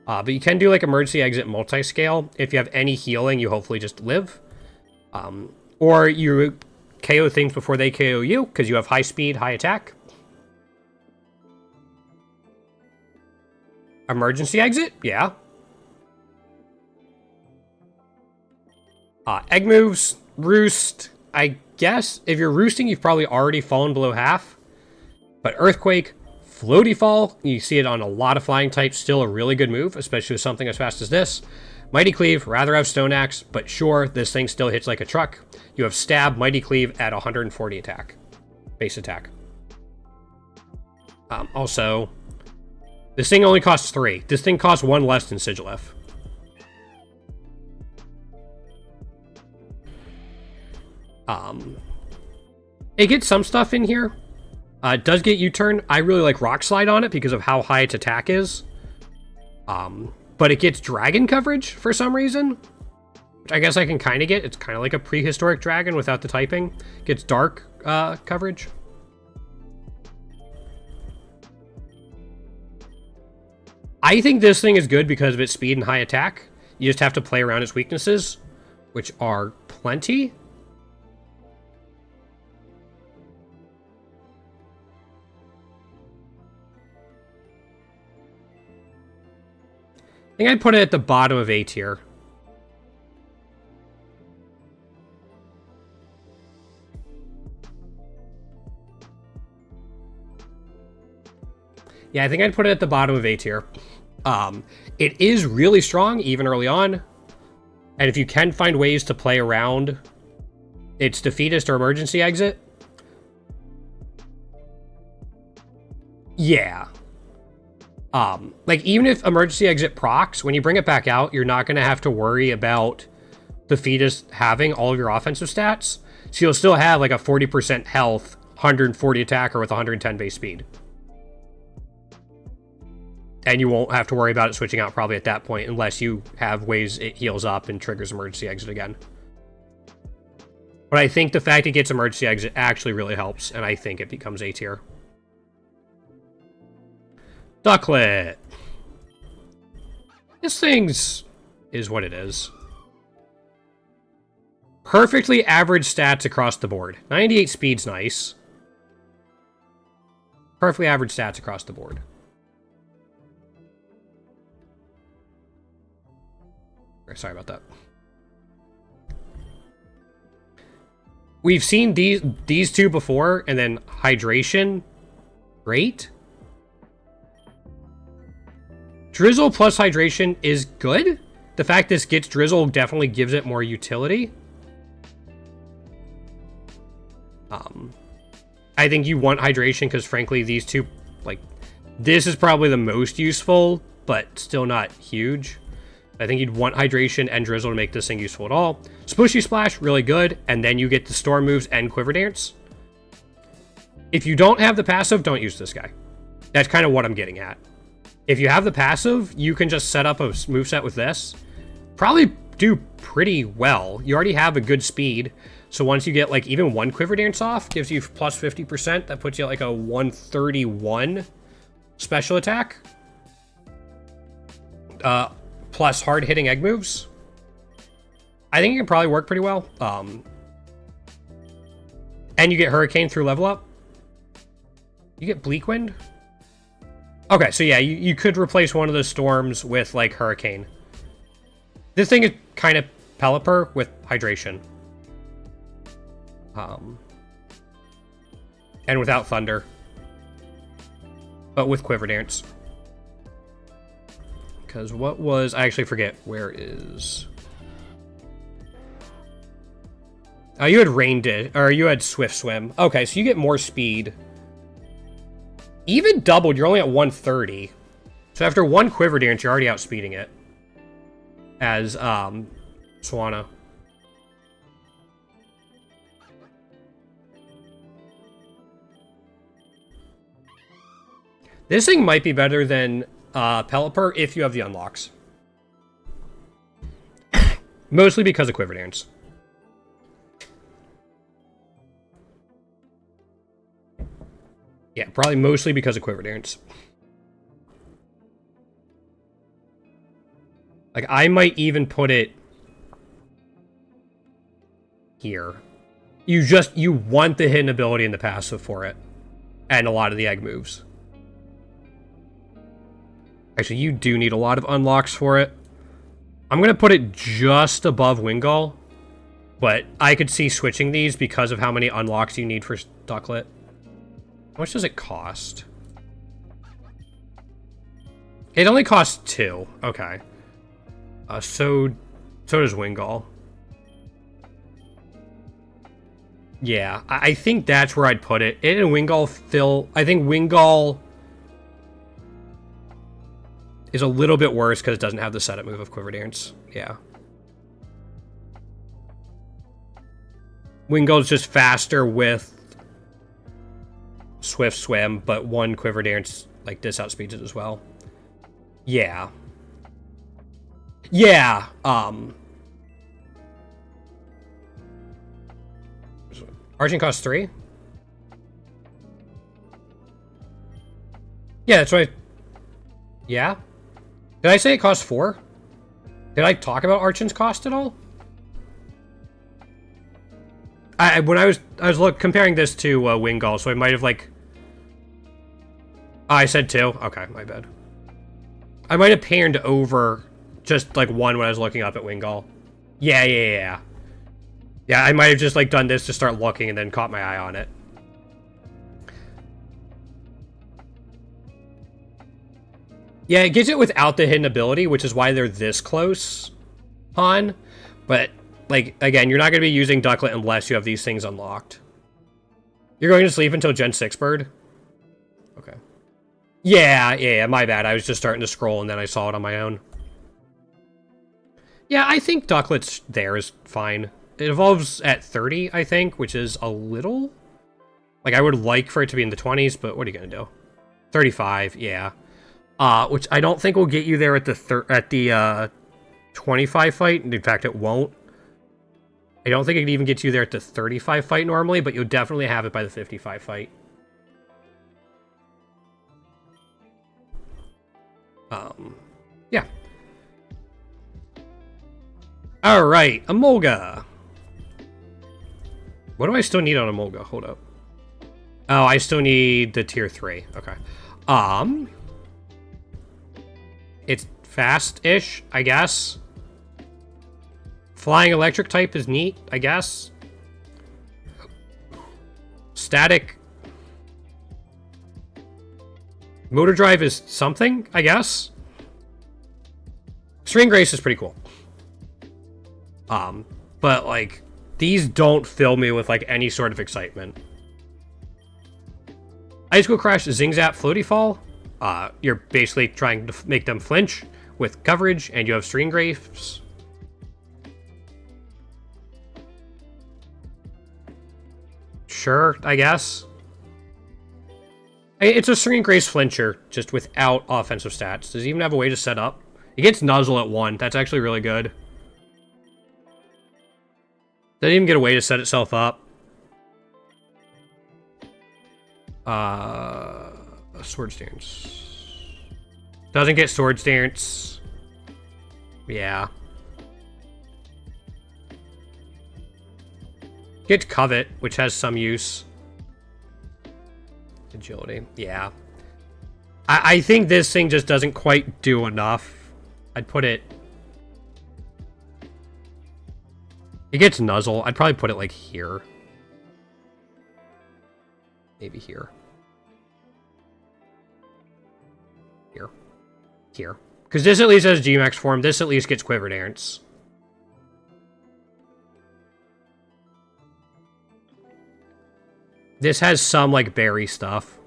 But you can do, like, Emergency Exit multi-scale. If you have any healing, you hopefully just live. Or you KO things before they KO you, because you have high speed, high attack. Emergency Exit? Yeah. Egg moves, Roost, I guess if you're roosting, you've probably already fallen below half. But Earthquake, Floaty Fall, you see it on a lot of flying types, still a really good move, especially with something as fast as this. Mighty Cleave, rather have Stone Axe, but sure, this thing still hits like a truck. You have Stab, Mighty Cleave at 140 attack. Base attack. Also, this thing only costs 3. This thing costs 1 less than Sigilif. It gets some stuff in here. It does get U-turn. I really like Rock Slide on it because of how high its attack is. But it gets dragon coverage for some reason, which I guess I can kind of get. It's kind of like a prehistoric dragon without the typing. It gets dark coverage. I think this thing is good because of its speed and high attack. You just have to play around its weaknesses, which are plenty. I think I'd put it at the bottom of A tier. Yeah, I think I'd put it at the bottom of A tier. It is really strong, even early on. And if you can find ways to play around its defeatist or emergency exit, yeah. Like, even if emergency exit procs, when you bring it back out, you're not going to have to worry about defeatist having all of your offensive stats. So you'll still have, like, a 40% health, 140 attacker with 110 base speed. And you won't have to worry about it switching out probably at that point, unless you have ways it heals up and triggers emergency exit again. But I think the fact it gets emergency exit actually really helps, and I think it becomes A tier. Ducklet. This thing's is what it is. Perfectly average stats across the board. 98 speed's nice. Perfectly average stats across the board. Sorry about that. We've seen these two before, and then hydration. Great. Drizzle plus hydration is good. The fact this gets drizzle definitely gives it more utility. I think you want hydration because, frankly, these two, like, this is probably the most useful, but still not huge. I think you'd want hydration and drizzle to make this thing useful at all. Splooshy Splash, really good, and then you get the storm moves and Quiver Dance. If you don't have the passive, don't use this guy. That's kind of what I'm getting at. If you have the passive, you can just set up a moveset with this. Probably do pretty well. You already have a good speed. So once you get like even 1 Quiver Dance off, gives you plus 50%. That puts you at like a 131 special attack. Plus hard hitting egg moves. I think it can probably work pretty well. And you get Hurricane through level up. You get Bleak Wind. Okay, so yeah, you could replace one of the storms with, like, Hurricane. This thing is kind of Pelipper with hydration. And without Thunder. But with Quiver Dance. Because what was... I actually forget. Where is... Oh, you had or you had Swift Swim. Okay, so you get more speed. Even doubled, you're only at 130. So after 1 Quiver Dance, you're already outspeeding it. As, Swanna. This thing might be better than Pelipper if you have the unlocks. Mostly because of Quiver Dance. Yeah, probably mostly because of Quiver Dance. Like, I might even put it here. You want the hidden ability and the passive for it. And a lot of the egg moves. Actually, you do need a lot of unlocks for it. I'm going to put it just above Wingull. But I could see switching these because of how many unlocks you need for Ducklet. How much does it cost? It only costs 2. Okay. So does Wingull. Yeah, I think that's where I'd put it. It and Wingull fill... I think Wingull is a little bit worse because it doesn't have the setup move of Quiver Dance. Yeah. Wingull's just faster with Swift Swim, but one Quiver Dance like this outspeeds it as well. Yeah. Yeah, Arching costs 3? Yeah, that's right. Yeah? Did I say it costs 4? Did I talk about Archon's cost at all? When I was comparing this to Wingull, so I might have like... Oh, I said 2? Okay, my bad. I might have panned over just like 1 when I was looking up at Wingull. Yeah. Yeah, I might have just like done this to start looking and then caught my eye on it. Yeah, it gets it without the hidden ability, which is why they're this close on. But, like, again, you're not going to be using Ducklet unless you have these things unlocked. You're going to sleep until Gen 6 Bird? Okay. Yeah, my bad. I was just starting to scroll and then I saw it on my own. Yeah, I think Ducklet's there is fine. It evolves at 30, I think, which is a little... Like, I would like for it to be in the 20s, but what are you going to do? 35, yeah. Which I don't think will get you there at the 25 fight. In fact, it won't. I don't think it can even get you there at the 35 fight normally, but you'll definitely have it by the 55 fight. Yeah. Alright, Emolga. What do I still need on Emolga? Hold up. Oh, I still need the tier 3. Okay. It's fast-ish, I guess. Flying electric type is neat, I guess. Static motor drive is something, I guess. String Grace is pretty cool. But like, these don't fill me with like any sort of excitement. Icicle Crash, Zing Zap, Floaty Fall. You're basically trying to make them flinch with coverage, and you have String Grace. Sure, I guess. It's a String Grace flincher, just without offensive stats. Does it even have a way to set up? It gets Nuzzle at 1. That's actually really good. Doesn't even get a way to set itself up. Sword Stance. Doesn't get Sword Stance. Yeah. Gets Covet, which has some use. Agility. Yeah. I think this thing just doesn't quite do enough. I'd put it... It gets Nuzzle. I'd probably put it like here. Maybe here. Here. Because this at least has G-Max form. This at least gets Quiver Dance. This has some, like, berry stuff.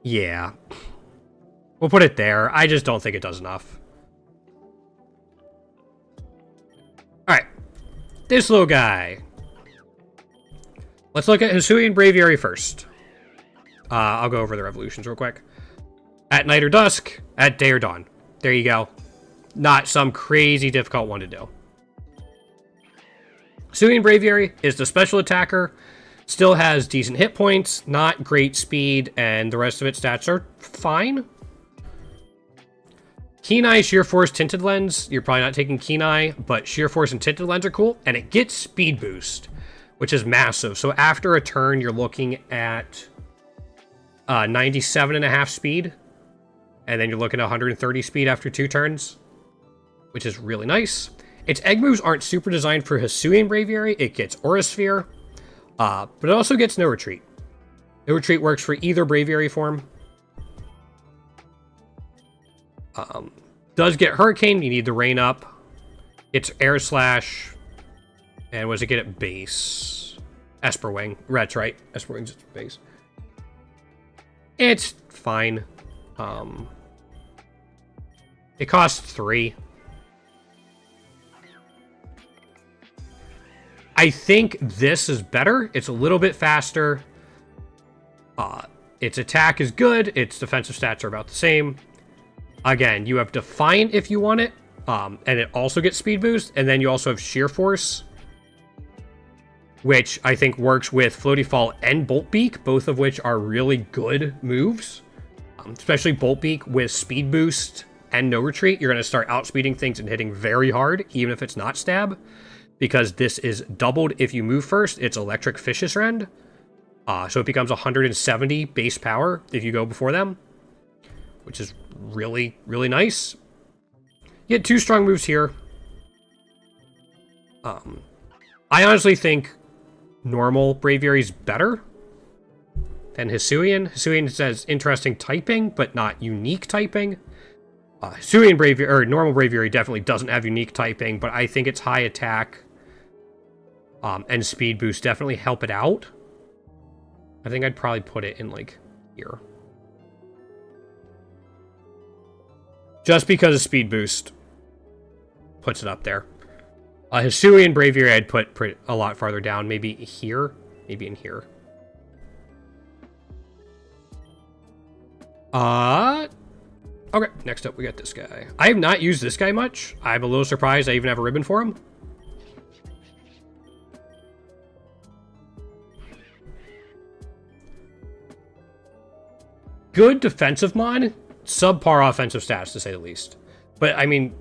Yeah. We'll put it there. I just don't think it does enough. Alright. This little guy. Let's look at Hisuian Braviary first. I'll go over the revolutions real quick. At night or dusk, at day or dawn. There you go. Not some crazy difficult one to do. Hisuian Braviary is the special attacker. Still has decent hit points, not great speed, and the rest of its stats are fine. Keen Eye, Sheer Force, Tinted Lens. You're probably not taking Keen Eye, but Sheer Force and Tinted Lens are cool. And it gets Speed Boost, which is massive. So after a turn, you're looking at 97.5 speed. And then you're looking at 130 speed after 2 turns, which is really nice. Its egg moves aren't super designed for Hisuian Braviary. It gets Aura Sphere, but it also gets No Retreat. No Retreat works for either Braviary form. Does get Hurricane. You need the Rain up. It's Air Slash. And what does it get at base? Esper Wing. That's right. Esper Wing's at base. It's fine. It costs 3. I think this is better. It's a little bit faster. Its attack is good. Its defensive stats are about the same. Again, you have Define if you want it. And it also gets Speed Boost. And then you also have Sheer Force, which I think works with Floaty Fall and Bolt Beak, both of which are really good moves. Especially Bolt Beak with Speed Boost and No Retreat. You're going to start outspeeding things and hitting very hard, even if it's not stab. Because this is doubled if you move first. It's Electric Fish's Rend. So it becomes 170 base power if you go before them, which is really, really nice. You get 2 strong moves here. I honestly think normal Braviary's better than Hisuian. Hisuian says interesting typing, but not unique typing. Hisuian Braviary, or normal Braviary, definitely doesn't have unique typing, but I think its high attack and speed boost definitely help it out. I think I'd probably put it in, like, here. Just because of speed boost puts it up there. Hisuian Braviary I'd put a lot farther down. Maybe here. Maybe in here. Okay, next up we got this guy. I have not used this guy much. I'm a little surprised I even have a ribbon for him. Good defensive mod, subpar offensive stats to say the least. But I mean,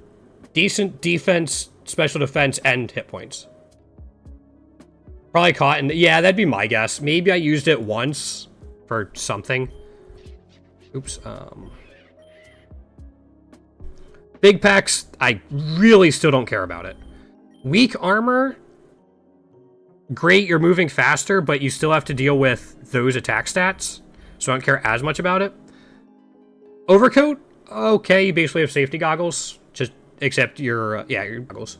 decent defense, special defense, and hit points. Probably caught in, yeah, that'd be my guess. Maybe I used it once for something. Oops. Big packs, I really still don't care about it. Weak armor, great, you're moving faster, but you still have to deal with those attack stats. So I don't care as much about it. Overcoat, okay, you basically have safety goggles, just except your goggles.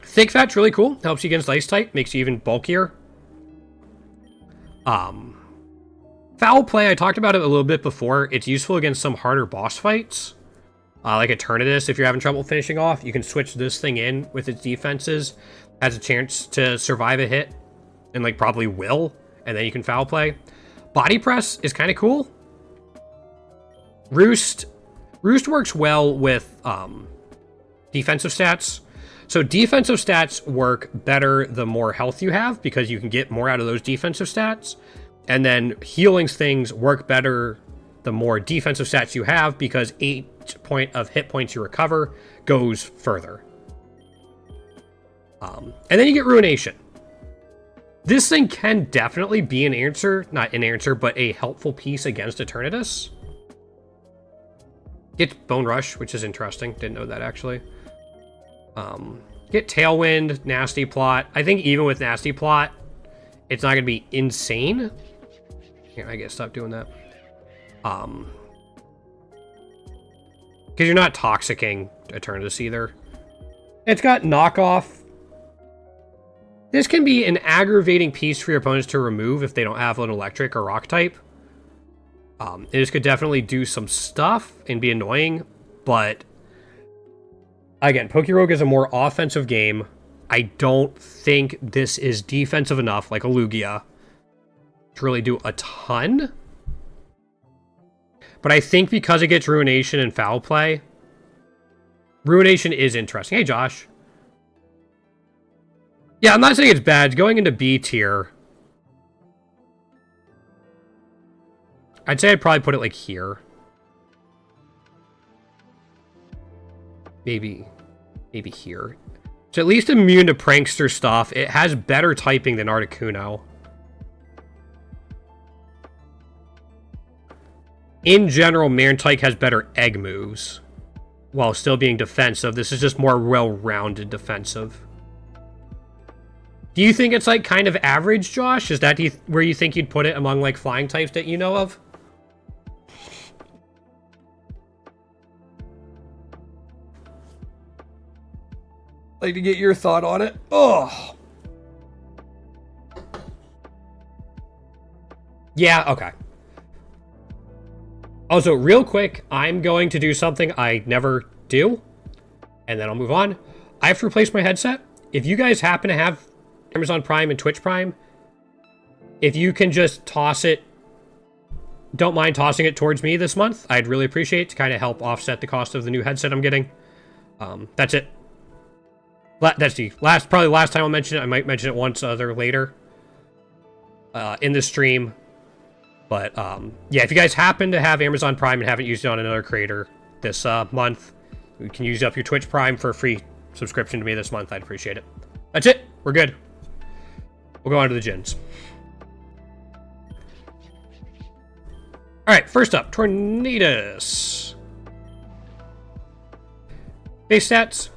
Thick Fat's really cool, helps you against ice type, makes you even bulkier. Foul Play, I talked about it a little bit before. It's useful against some harder boss fights. Like Eternatus, if you're having trouble finishing off, you can switch this thing in with its defenses. Has a chance to survive a hit. And, like, probably will. And then you can Foul Play. Body Press is kind of cool. Roost works well with defensive stats. So defensive stats work better the more health you have, because you can get more out of those defensive stats. And then healing things work better the more defensive stats you have, because 8 point of hit points you recover goes further. And then you get Ruination. This thing can definitely be an answer, not an answer, but a helpful piece against Eternatus. Get Bone Rush, which is interesting. Didn't know that, actually. Get Tailwind, Nasty Plot. I think even with Nasty Plot, it's not going to be insane. Here, I guess stop doing that. Because you're not toxicking Eternatus either. It's got Knockoff. This can be an aggravating piece for your opponents to remove if they don't have an electric or rock type. This could definitely do some stuff and be annoying, but again, Pokerogue is a more offensive game. I don't think this is defensive enough, like a Lugia, to really do a ton. But I think because it gets Ruination and Foul Play, Ruination is interesting. Hey, Josh. Yeah, I'm not saying it's bad. It's going into B tier. I'd say I'd probably put it, like, here. Maybe here. It's at least immune to Prankster stuff. It has better typing than Articuno. In general, Mantyke has better egg moves. while still being defensive. This is just more well-rounded defensive. Do you think it's like kind of average, Josh? Is that where you think you'd put it among like flying types that you know of? Like to get your thought on it. Oh. Yeah, okay. Also, real quick, I'm going to do something I never do, and then I'll move on. I have to replace my headset. If you guys happen to have Amazon Prime and Twitch Prime, if you can just toss it, don't mind tossing it towards me this month, I'd really appreciate it to kind of help offset the cost of the new headset I'm getting. That's it. That's the probably last time I'll mention it. I might mention it once later in the stream. But yeah, if you guys happen to have Amazon Prime and haven't used it on another creator this month, you can use up your Twitch Prime for a free subscription to me this month. I'd appreciate it. That's it. We're good. We'll go on to the gens. All right, first up, Tornadus. Base stats.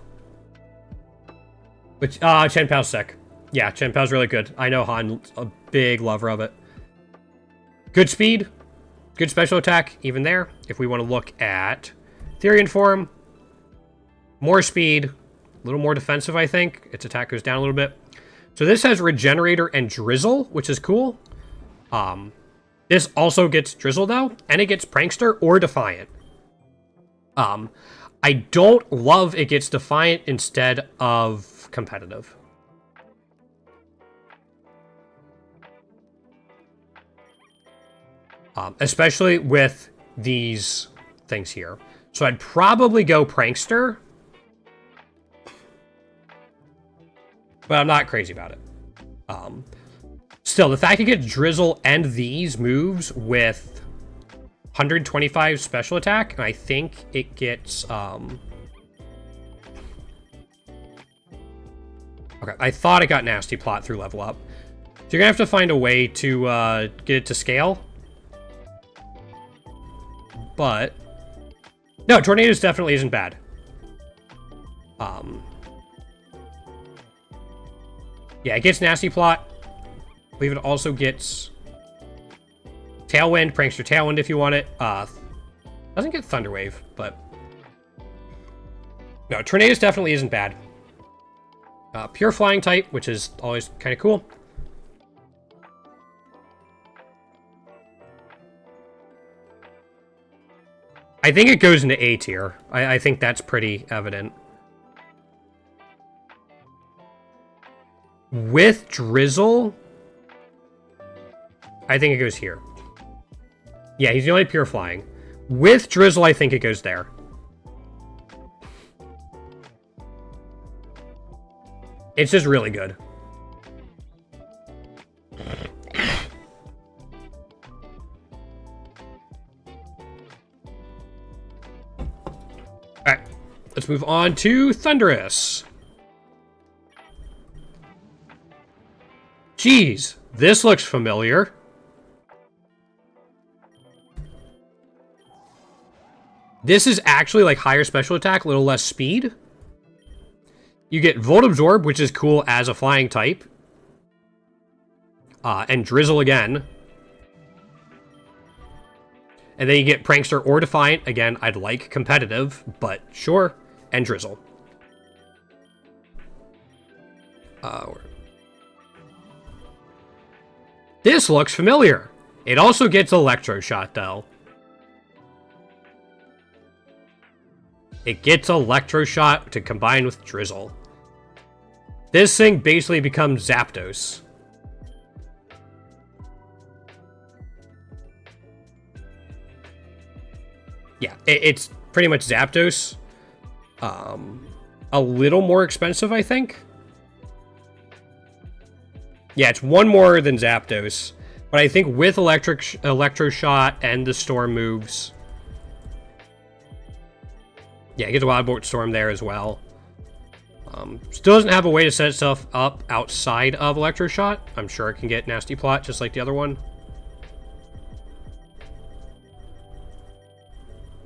Which, Chen Pao's sick. Yeah, Chen Pao's really good. I know Han's a big lover of it. Good speed. Good special attack, even there. If we want to look at Therian form, more speed, a little more defensive, I think. Its attack goes down a little bit. So this has Regenerator and Drizzle, which is cool. This also gets Drizzle, though, and it gets Prankster or Defiant. I don't love it gets Defiant instead of Competitive. Especially with these things here. So I'd probably go Prankster. But I'm not crazy about it. Still, the fact you get Drizzle and these moves with 125 special attack, and I think it gets... Okay, I thought it got Nasty Plot through level up. So you're gonna have to find a way to get it to scale. But... no, Tornadus definitely isn't bad. Yeah, it gets Nasty Plot. I believe it also gets Tailwind, Prankster Tailwind if you want it. Doesn't get Thunderwave, but... no, Tornadus definitely isn't bad. Pure Flying type, which is always kind of cool. I think it goes into A tier. I think that's pretty evident. With Drizzle, I think it goes here. Yeah, he's the only pure flying. With Drizzle, I think it goes there. It's just really good. Alright, let's move on to Thundurus. Jeez, this looks familiar. This is actually like higher special attack, a little less speed. You get Volt Absorb, which is cool as a flying type. And Drizzle again. And then you get Prankster or Defiant. Again, I'd like competitive, but sure. And Drizzle. This looks familiar. It also gets Electroshot, though. It gets Electroshot to combine with Drizzle. This thing basically becomes Zapdos. Yeah, it's pretty much Zapdos. A little more expensive, I think. Yeah, it's one more than Zapdos. But I think with Electroshot and the Storm moves... yeah, it gets a Wild Bolt Storm there as well. Still doesn't have a way to set itself up outside of Electroshot. I'm sure it can get Nasty Plot, just like the other one.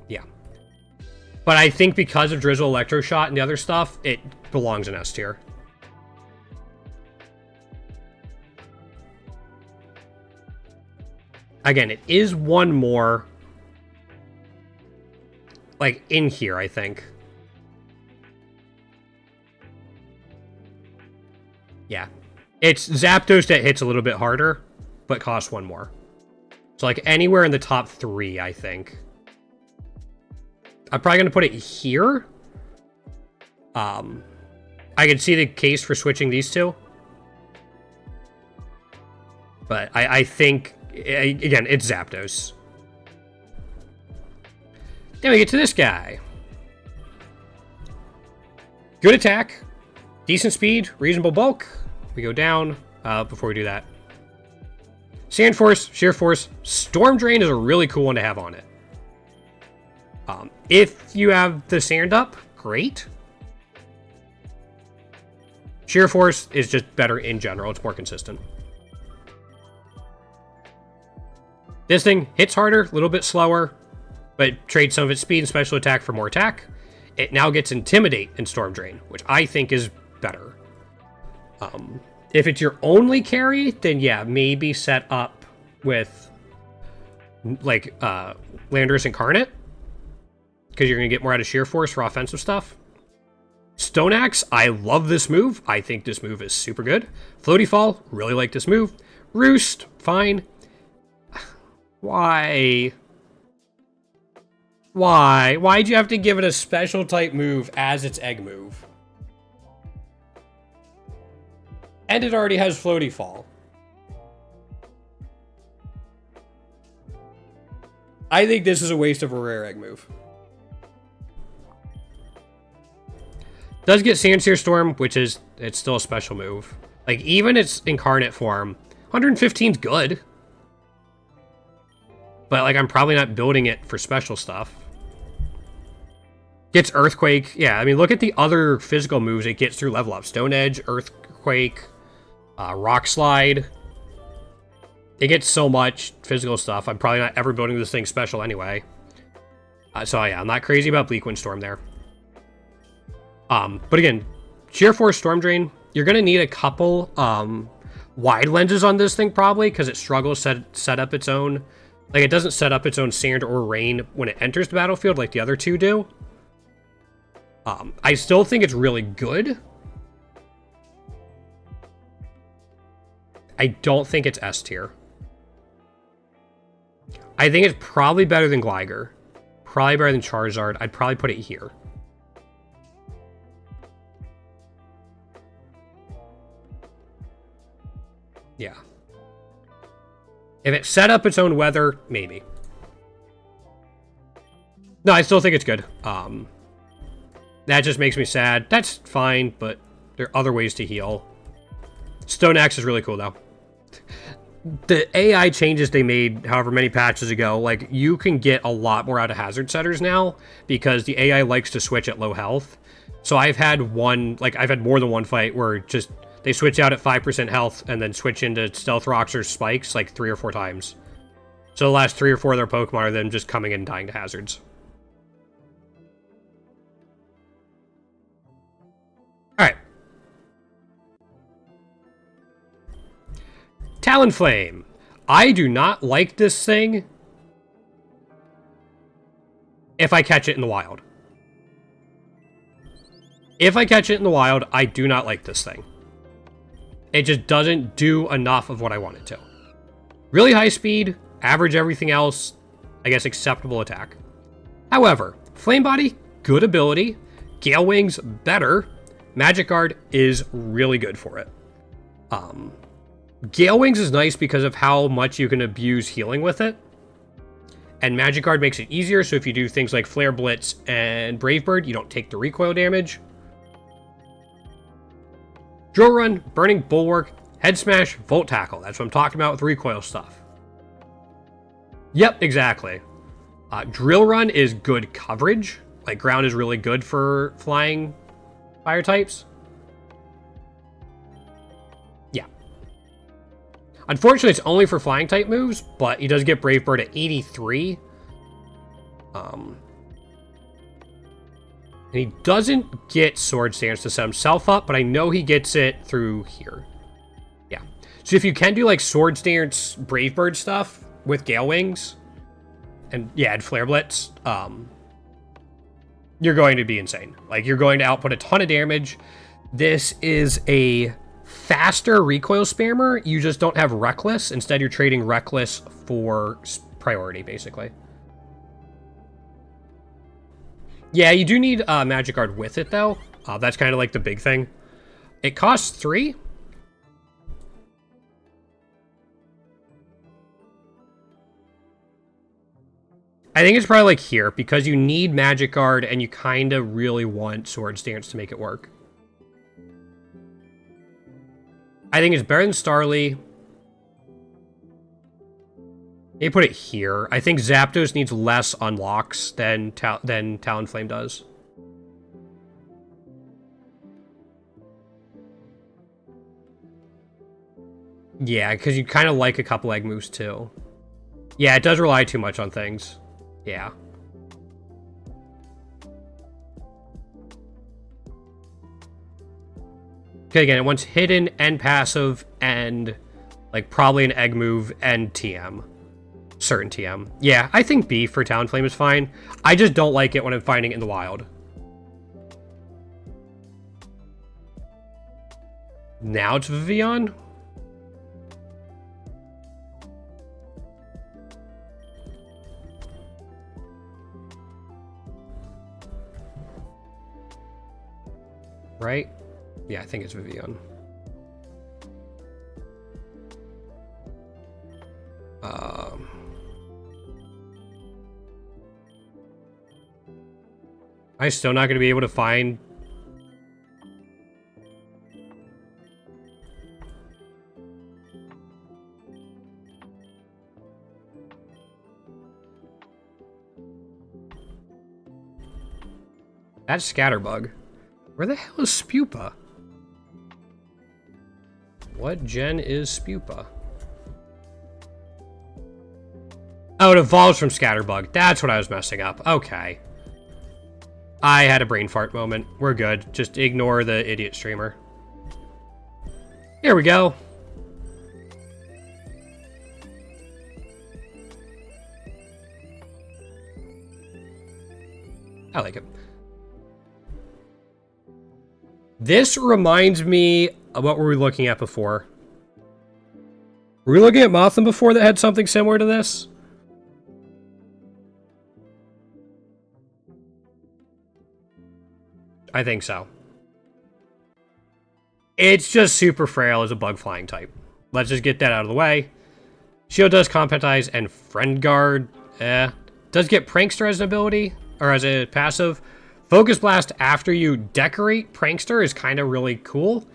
Yeah. But I think because of Drizzle, Electro Shot, and the other stuff, it belongs in S tier. Again, it is one more, like, in here, I think. Yeah. It's Zapdos that hits a little bit harder, but costs one more. So, like, anywhere in the top 3, I think. I'm probably going to put it here. I can see the case for switching these two. But I think, again, it's Zapdos. Then we get to this guy. Good attack. Decent speed. Reasonable bulk. We go down before we do that. Sand Force, Sheer Force. Storm Drain is a really cool one to have on it. If you have the sand up, great. Sheer Force is just better in general. It's more consistent. This thing hits harder, a little bit slower, but trades some of its speed and special attack for more attack. It now gets Intimidate and Storm Drain, which I think is better. If it's your only carry, then yeah, maybe set up with, like, Landorus Incarnate, because you're going to get more out of Sheer Force for offensive stuff. Stone Axe, I love this move. I think this move is super good. Floaty Fall, really like this move. Roost, fine. Why? Why? Why'd you have to give it a special type move as its egg move? And it already has Floaty Fall. I think this is a waste of a rare egg move. Does get Sandsear Storm, which is, it's still a special move. Like, even its incarnate form, 115's good. But, like, I'm probably not building it for special stuff. Gets Earthquake. Yeah, I mean, look at the other physical moves it gets through level up. Stone Edge, Earthquake, Rock Slide. It gets so much physical stuff. I'm probably not ever building this thing special anyway. So, yeah, I'm not crazy about Bleak Wind Storm there. But again, Sheer Force, Storm Drain, you're going to need a couple wide lenses on this thing probably, because it struggles to set up its own. Like, it doesn't set up its own sand or rain when it enters the battlefield like the other two do. I still think it's really good. I don't think it's S tier. I think it's probably better than Gligar. Probably better than Charizard. I'd probably put it here. Yeah. If it set up its own weather, maybe. No, I still think it's good. That just makes me sad. That's fine, but there are other ways to heal. Stone Axe is really cool, though. The AI changes they made however many patches ago, like, you can get a lot more out of hazard setters now because the AI likes to switch at low health. So I've had more than one fight where just they switch out at 5% health and then switch into Stealth Rocks or Spikes like 3 or 4 times. So the last 3 or 4 of their Pokemon are them just coming in and dying to hazards. Alright. Talonflame. I do not like this thing if I catch it in the wild. If I catch it in the wild, I do not like this thing. It just doesn't do enough of what I want it to. Really high speed, average everything else, I guess acceptable attack. However, Flame Body, good ability. Gale Wings, better. Magic Guard is really good for it. Gale Wings is nice because of how much you can abuse healing with it. And Magic Guard makes it easier, so if you do things like Flare Blitz and Brave Bird, you don't take the recoil damage. Drill Run, Burning Bulwark, Head Smash, Volt Tackle. That's what I'm talking about with recoil stuff. Yep, exactly. Drill Run is good coverage. Like, ground is really good for flying fire types. Yeah. Unfortunately, it's only for flying type moves, but he does get Brave Bird at 83. And he doesn't get Swords Dance to set himself up, but I know he gets it through here. Yeah. So if you can do like Swords Dance Brave Bird stuff with Gale Wings, and yeah, and Flare Blitz, you're going to be insane. Like, you're going to output a ton of damage. This is a faster recoil spammer. You just don't have Reckless. Instead, you're trading Reckless for priority, basically. Yeah, you do need Magic Guard with it, though. That's kind of like the big thing. It costs 3. I think it's probably like here, because you need Magic Guard and you kind of really want Swords Dance to make it work. I think it's better than Starly. They put it here. I think Zapdos needs less unlocks than Talonflame does. Yeah, because you kind of like a couple egg moves too. Yeah, it does rely too much on things. Yeah. Okay, again, it wants hidden and passive and like probably an egg move and TM. Certain TM. Yeah, I think B for Talonflame is fine. I just don't like it when I'm finding it in the wild. Now it's Vivillon. Right? Yeah, I think it's Vivillon. I'm still not going to be able to find... That's Scatterbug. Where the hell is Spupa? What gen is Spupa? Oh, it evolves from Scatterbug. That's what I was messing up. Okay. I had a brain fart moment. We're good. Just ignore the idiot streamer. Here we go. I like it. This reminds me of what were we looking at before? Were we looking at Mothim before that had something similar to this? I think so. It's just super frail as a bug flying type. Let's just get that out of the way. Shield does Competize and Friend Guard. Does get Prankster as an ability, or as a passive. Focus Blast after you decorate Prankster is kind of really cool.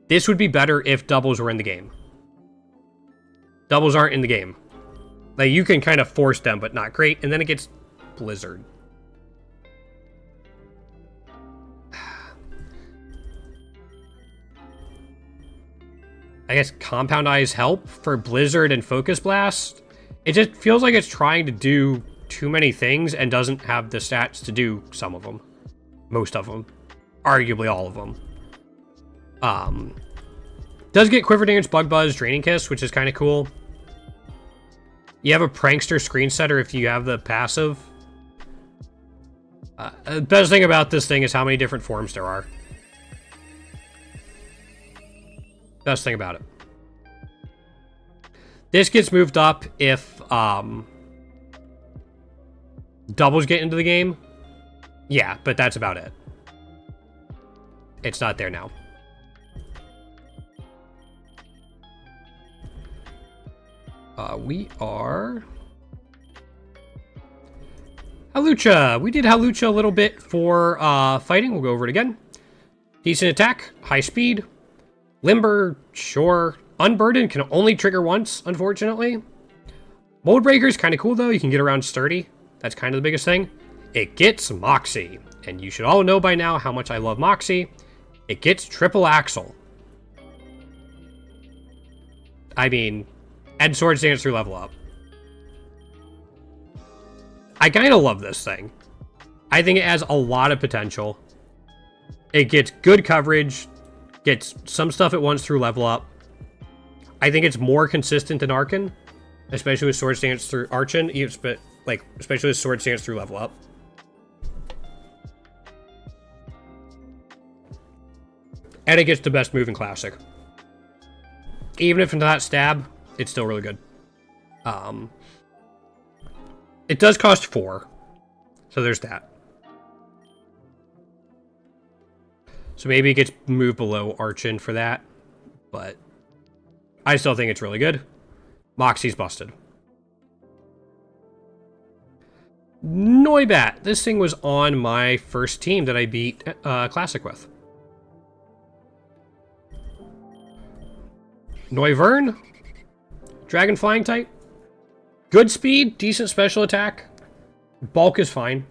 This would be better if doubles were in the game. Doubles aren't in the game. Like, you can kind of force them, but not great. And then it gets Blizzard. I guess Compound Eyes help for Blizzard and Focus Blast. It just feels like it's trying to do too many things and doesn't have the stats to do some of them. Most of them. Arguably all of them. Does get Quiver Dance, Bug Buzz, Draining Kiss, which is kind of cool. You have a Prankster Screen Setter if you have the passive. The best thing about this thing is how many different forms there are. Best thing about it. This gets moved up if doubles get into the game. Yeah, but that's about it. It's not there now. We are... Hawlucha! We did Hawlucha a little bit for fighting. We'll go over it again. Decent attack, high speed, limber, sure. Unburdened can only trigger once, unfortunately. Mold Breaker is kind of cool, though. You can get around sturdy. That's kind of the biggest thing. It gets Moxie. And you should all know by now how much I love Moxie. It gets Triple Axle. I mean, and Swords Dance through level up. I kind of love this thing. I think it has a lot of potential. It gets good coverage, gets some stuff it wants through level up. I think it's more consistent than Archon, especially with Sword Stance through Archon, especially with Sword Stance through level up. And it gets the best move in Classic. Even if it's not stab, it's still really good. It does cost 4, so there's that. So maybe it gets moved below Archon for that, but I still think it's really good. Moxie's busted. Noibat. This thing was on my first team that I beat Classic with. Noivern. Dragon Flying type. Good speed, decent special attack. Bulk is fine.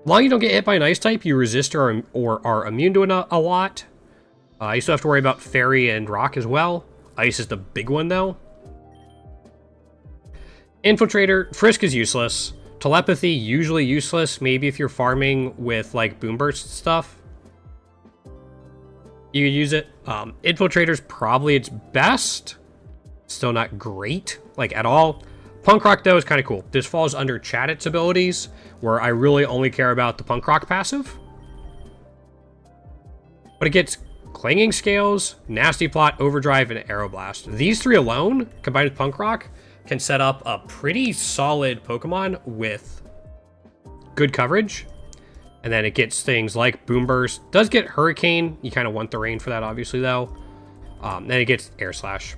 Long as you don't get hit by an ice type, you resist or are immune to it a lot. You still have to worry about fairy and rock as well. Ice is the big one though. Infiltrator, Frisk is useless. Telepathy, usually useless. Maybe if you're farming with like Boom Burst stuff, you could use it. Infiltrator's probably its best. Still not great, like at all. Punk Rock though is kind of cool. This falls under Chadit's abilities, where I really only care about the Punk Rock passive. But it gets Clinging Scales, Nasty Plot, Overdrive, and Aeroblast. These 3 alone, combined with Punk Rock, can set up a pretty solid Pokemon with good coverage. And then it gets things like Boom Burst. Does get Hurricane. You kind of want the rain for that, obviously, though. Then it gets Air Slash.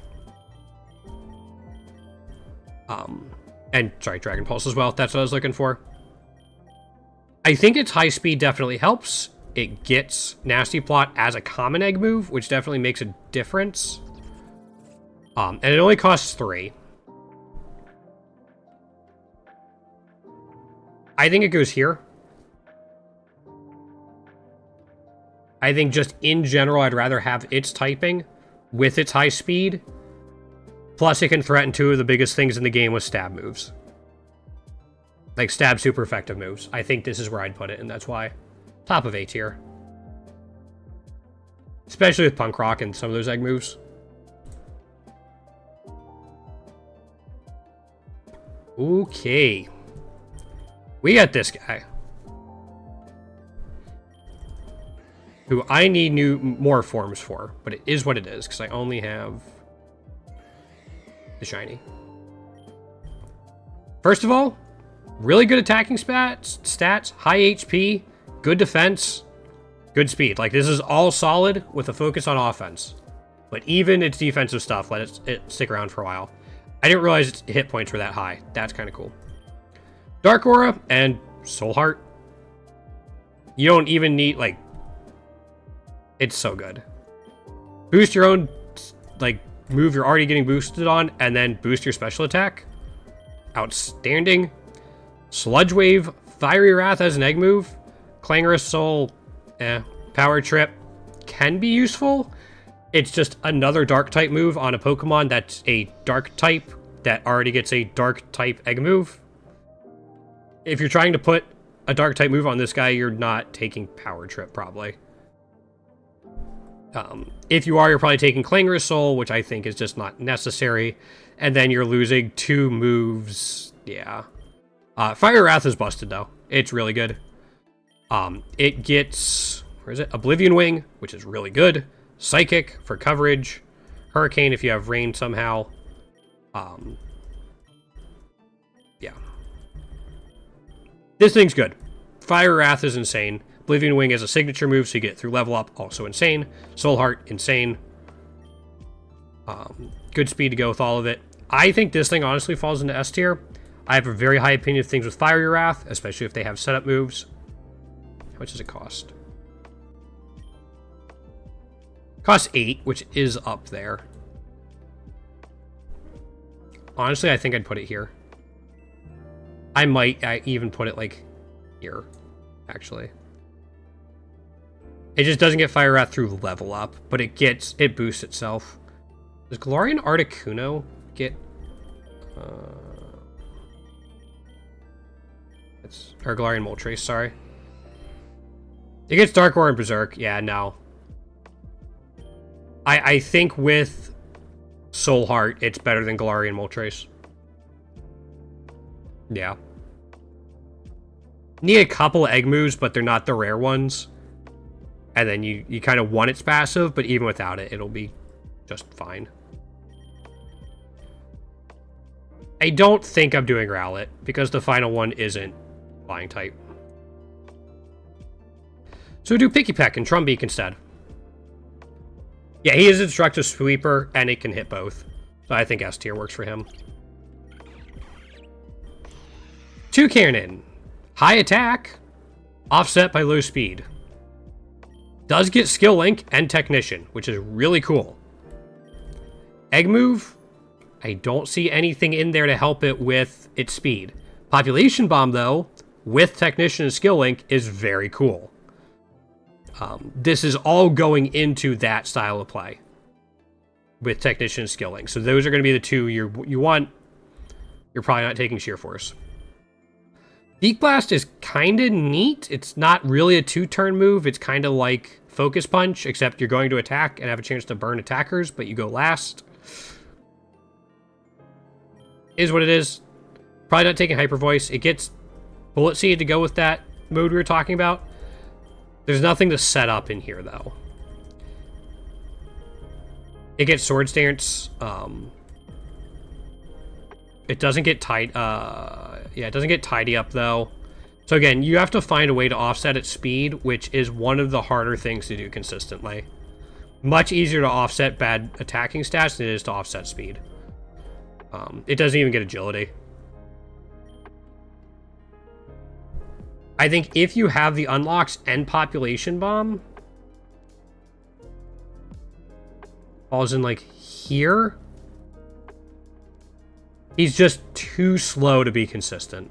And, sorry, Dragon Pulse as well. That's what I was looking for. I think its high speed definitely helps. It gets Nasty Plot as a common egg move, which definitely makes a difference. And it only costs 3. I think it goes here. I think just in general, I'd rather have its typing with its high speed. Plus, it can threaten 2 of the biggest things in the game with stab moves. Like, stab super effective moves. I think this is where I'd put it, and that's why. Top of A tier. Especially with Punk Rock and some of those egg moves. Okay. We got this guy. Who I need more forms for, but it is what it is, because I only have the shiny. First of all, really good attacking stats, high HP, good defense, good speed. Like, this is all solid with a focus on offense. But even its defensive stuff, let it stick around for a while. I didn't realize its hit points were that high. That's kind of cool. Dark Aura and Soul Heart. You don't even need, like... It's so good. Boost your own, like, move you're already getting boosted on, and then boost your special attack. Outstanding. Sludge Wave, Fiery Wrath as an egg move. Clangorous Soul, Power Trip can be useful. It's just another dark type move on a Pokemon that's a dark type that already gets a dark type egg move. If you're trying to put a dark type move on this guy, you're not taking Power Trip, probably. If you are, you're probably taking Clangorous Soul, which I think is just not necessary. And then you're losing 2 moves. Yeah. Fire Wrath is busted, though. It's really good. It gets... Where is it? Oblivion Wing, which is really good. Psychic for coverage. Hurricane if you have rain somehow. Yeah. This thing's good. Fire Wrath is insane. Oblivion Wing is a signature move, so you get it through level up, also insane. Soul Heart, insane. Good speed to go with all of it. I think this thing honestly falls into S tier. I have a very high opinion of things with Fiery Wrath, especially if they have setup moves. How much does it cost? Costs 8, which is up there. Honestly, I think I'd put it here. I might even put it, like, here, actually. It just doesn't get Fire Wrath through level up, but it boosts itself. Does Galarian Articuno get... It's or Galarian Moltres, sorry. It gets Dark Aura and Berserk. Yeah, no. I think with Soul Heart, it's better than Galarian Moltres. Yeah. Need a couple egg moves, but they're not the rare ones. And then you kind of want its passive, but even without it, it'll be just fine. I don't think I'm doing Rowlet, because the final one isn't flying type. So we do Pikipek and Trumbeak instead. Yeah, he is a Destructive Sweeper, and it can hit both. So I think S tier works for him. Toucannon. High attack, offset by low speed. Does get Skill Link and Technician, which is really cool. Egg move, I don't see anything in there to help it with its speed. Population Bomb, though, with Technician and Skill Link is very cool. This is all going into that style of play with Technician and Skill Link. So those are going to be the two you want. You're probably not taking Sheer Force. Beak Blast is kind of neat. It's not really a 2-turn move. It's kind of like Focus Punch, except you're going to attack and have a chance to burn attackers, but you go last. Is what it is. Probably not taking Hyper Voice. It gets Bullet Seed to go with that mode we were talking about. There's nothing to set up in here, though. It gets Swords Dance. It doesn't get tight. Yeah, it doesn't get Tidy Up, though. So again, you have to find a way to offset its speed, which is one of the harder things to do consistently. Much easier to offset bad attacking stats than it is to offset speed. It doesn't even get Agility. I think if you have the unlocks and Population Bomb, falls in like here, he's just too slow to be consistent.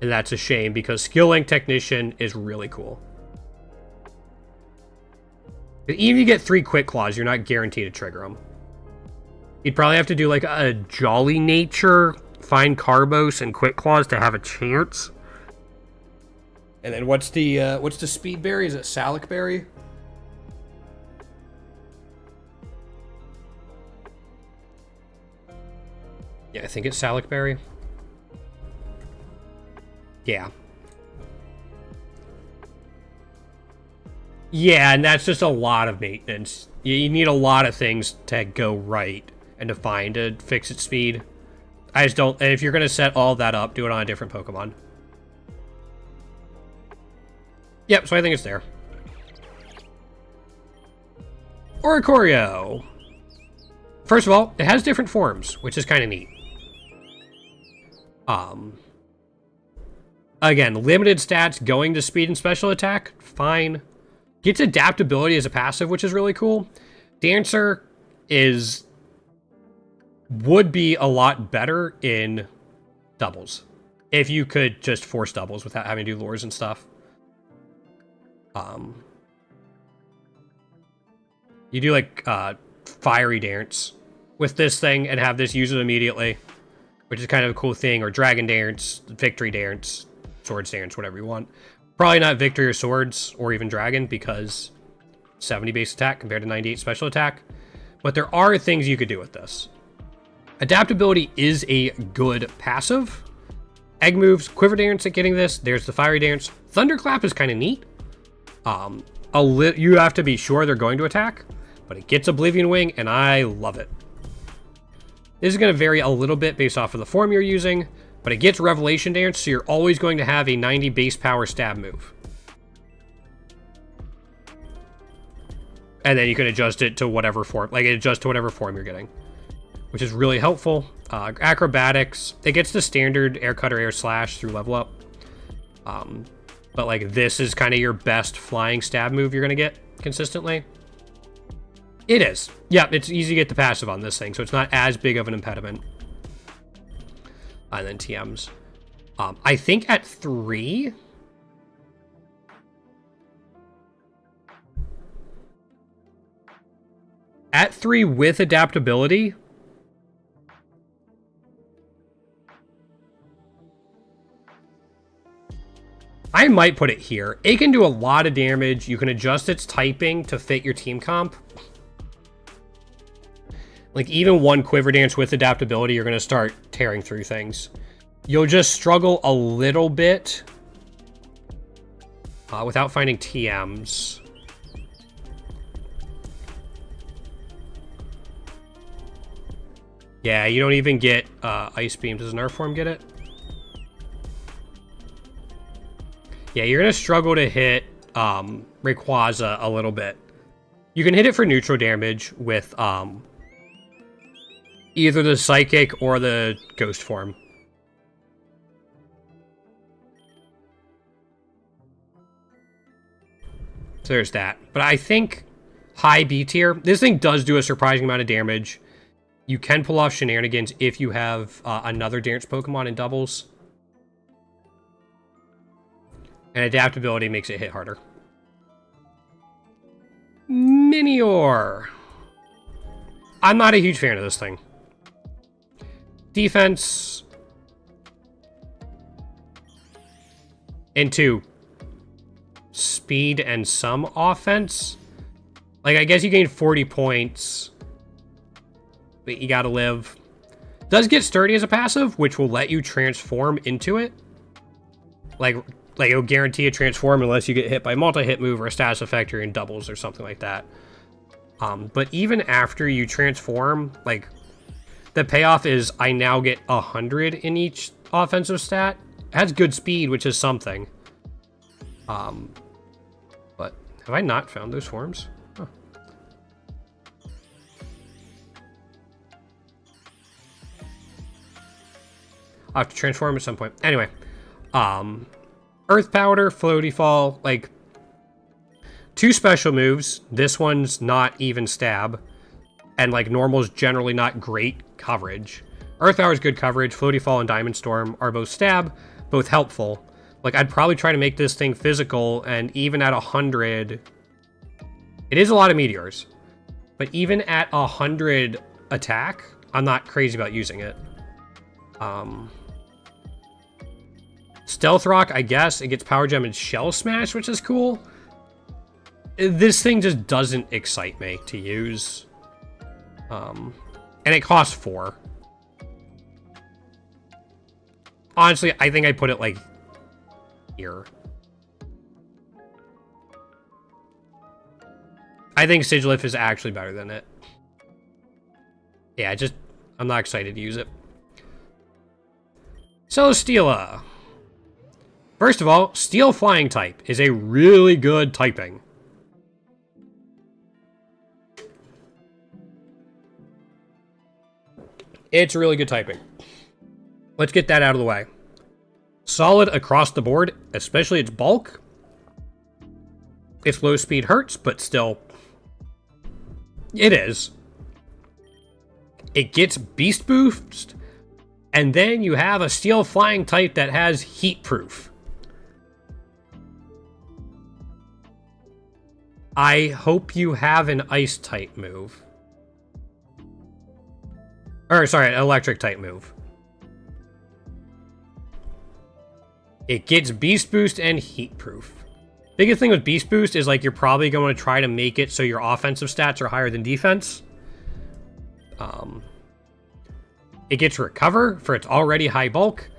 And that's a shame because Skill Link Technician is really cool. Even if you get 3 Quick Claws, you're not guaranteed to trigger them. You'd probably have to do like a Jolly Nature, find Carbos and Quick Claws to have a chance. And then what's the Speed Berry? Is it Salic Berry? Yeah, I think it's Salic Berry. Yeah. Yeah, and that's just a lot of maintenance. You need a lot of things to go right and to find to fix its speed. I just don't... And if you're going to set all that up, do it on a different Pokemon. Yep, so I think it's there. Oricorio. First of all, it has different forms, which is kind of neat. Again, limited stats going to speed and special attack, fine. Gets adaptability as a passive, which is really cool. Dancer would be a lot better in doubles. If you could just force doubles without having to do lures and stuff. You do like Fiery Dance with this thing and have this use it immediately, which is kind of a cool thing. Or Dragon Dance, Victory Dance, Swords Dance, whatever you want. Probably not Victory or Swords or even Dragon because 70 base attack compared to 98 special attack. But there are things you could do with this. Adaptability is a good passive. Egg moves, Quiver Dance at getting this. There's the Fiery Dance. Thunderclap is kind of neat. You have to be sure they're going to attack, but it gets Oblivion Wing, and I love it. This is going to vary a little bit based off of the form you're using, but it gets Revelation Dance, so you're always going to have a 90 base power stab move. And then you can adjust it to whatever form, like it adjusts to whatever form you're getting, which is really helpful. Acrobatics, it gets the standard Air Cut or Air Slash through level up. But like this is kind of your best flying stab move you're going to get consistently. It is. Yeah, it's easy to get the passive on this thing, so it's not as big of an impediment. And then TMs. I think at 3... At 3 with adaptability... I might put it here. It can do a lot of damage. You can adjust its typing to fit your team comp. Like, even one Quiver Dance with adaptability, you're going to start tearing through things. You'll just struggle a little bit without finding TMs. Yeah, you don't even get Ice Beam. Does an Earth Form get it? Yeah, you're going to struggle to hit Rayquaza a little bit. You can hit it for neutral damage with either the Psychic or the Ghost form. So there's that. But I think high B tier, this thing does do a surprising amount of damage. You can pull off shenanigans if you have another dance Pokemon in doubles. And adaptability makes it hit harder. Minior. I'm not a huge fan of this thing. Defense. And 2. Speed and some offense. Like, I guess you gain 40 points. But you gotta live. Does get sturdy as a passive, which will let you transform into it. Like it'll guarantee a transform unless you get hit by multi-hit move or a status effect or in doubles or something like that. But even after you transform, like, the payoff is I now get 100 in each offensive stat. It has good speed, which is something. But have I not found those forms? Huh. I'll have to transform at some point. Anyway, Earth Powder, Floaty Fall, like, 2 special moves. This one's not even stab. And, like, normal's generally not great coverage. Earth Power is good coverage. Floaty Fall and Diamond Storm are both stab, both helpful. Like, I'd probably try to make this thing physical, and even at 100... It is a lot of meteors. But even at 100 attack, I'm not crazy about using it. Stealth Rock, I guess. It gets Power Gem and Shell Smash, which is cool. This thing just doesn't excite me to use. And it costs 4. Honestly, I think I put it, like, here. I think Sigilyph is actually better than it. Yeah, I'm not excited to use it. Celesteela. First of all, Steel Flying type is a really good typing. It's really good typing. Let's get that out of the way. Solid across the board, especially its bulk. Its low speed hurts, but still, it is. It gets Beast Boost, and then you have a Steel Flying type that has Heat Proof. I hope you have an Ice type move. Or, sorry, an Electric type move. It gets Beast Boost and Heat Proof. Biggest thing with Beast Boost is, like, you're probably going to try to make it so your offensive stats are higher than defense. It gets Recover for its already high bulk.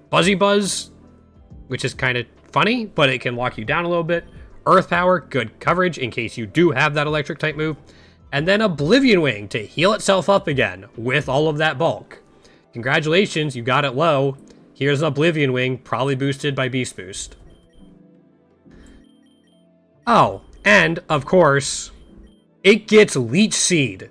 Buzzy Buzz, which is kind of funny, but it can lock you down a little bit. Earth Power, good coverage in case you do have that Electric type move. And then Oblivion Wing to heal itself up again with all of that bulk. Congratulations, you got it low. Here's an Oblivion Wing, probably boosted by Beast Boost. Oh, and, of course, it gets Leech Seed.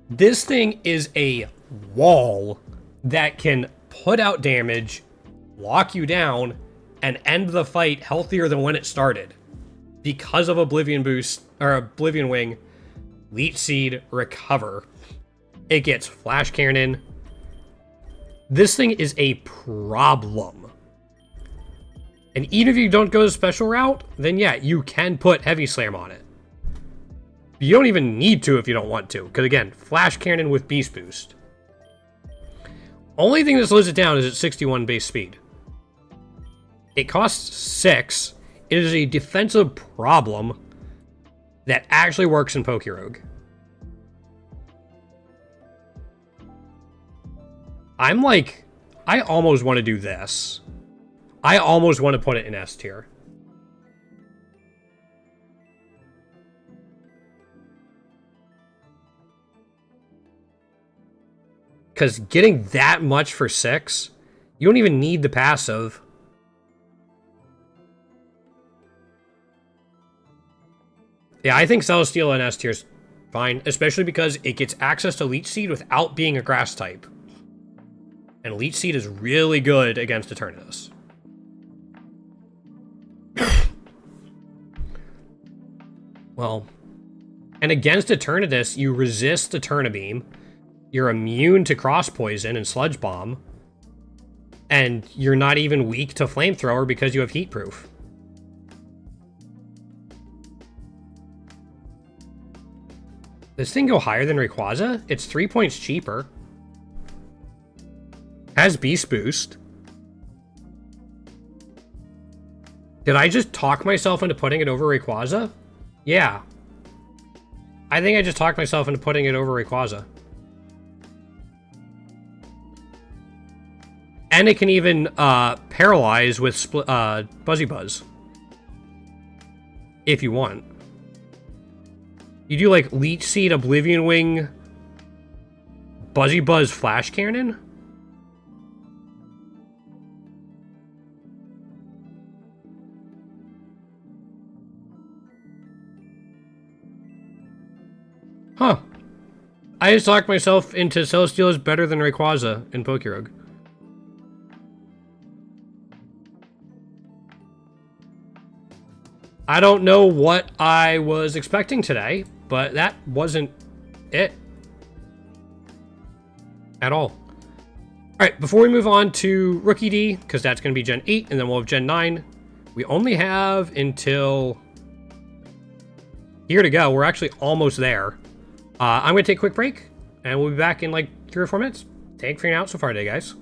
This thing is a wall that can put out damage, lock you down, and end the fight healthier than when it started. Because of Oblivion Boost, or Oblivion Wing, Leech Seed, Recover. It gets Flash Cannon. This thing is a problem. And even if you don't go the special route, then yeah, you can put Heavy Slam on it. You don't even need to if you don't want to. Because again, Flash Cannon with Beast Boost. Only thing that slows it down is its 61 base speed. It costs 6. It is a defensive problem that actually works in Pokerogue. I'm like, I almost want to do this. I almost want to put it in S tier. Because getting that much for 6, you don't even need the passive. Yeah, I think Celesteela in S tier is fine, especially because it gets access to Leech Seed without being a grass type. And Leech Seed is really good against Eternatus. Well, and against Eternatus, you resist Eternabeam. You're immune to Cross Poison and Sludge Bomb. And you're not even weak to Flamethrower because you have Heat Proof. This thing go higher than Rayquaza? It's 3 points cheaper. Has Beast Boost. Did I just talk myself into putting it over Rayquaza? Yeah. I think I just talked myself into putting it over Rayquaza. And it can even paralyze with Buzzy Buzz. If you want. You do like Leech Seed, Oblivion Wing, Buzzy Buzz, Flash Cannon? Huh. I just talked myself into Celesteela is better than Rayquaza in Pokerogue. I don't know what I was expecting today, but that wasn't it at all. Alright, before we move on to Rookie D, because that's going to be Gen 8, and then we'll have Gen 9, we only have until here to go. We're actually almost there. I'm going to take a quick break, and we'll be back in like 3 or 4 minutes. Thanks for hanging out so far today, guys.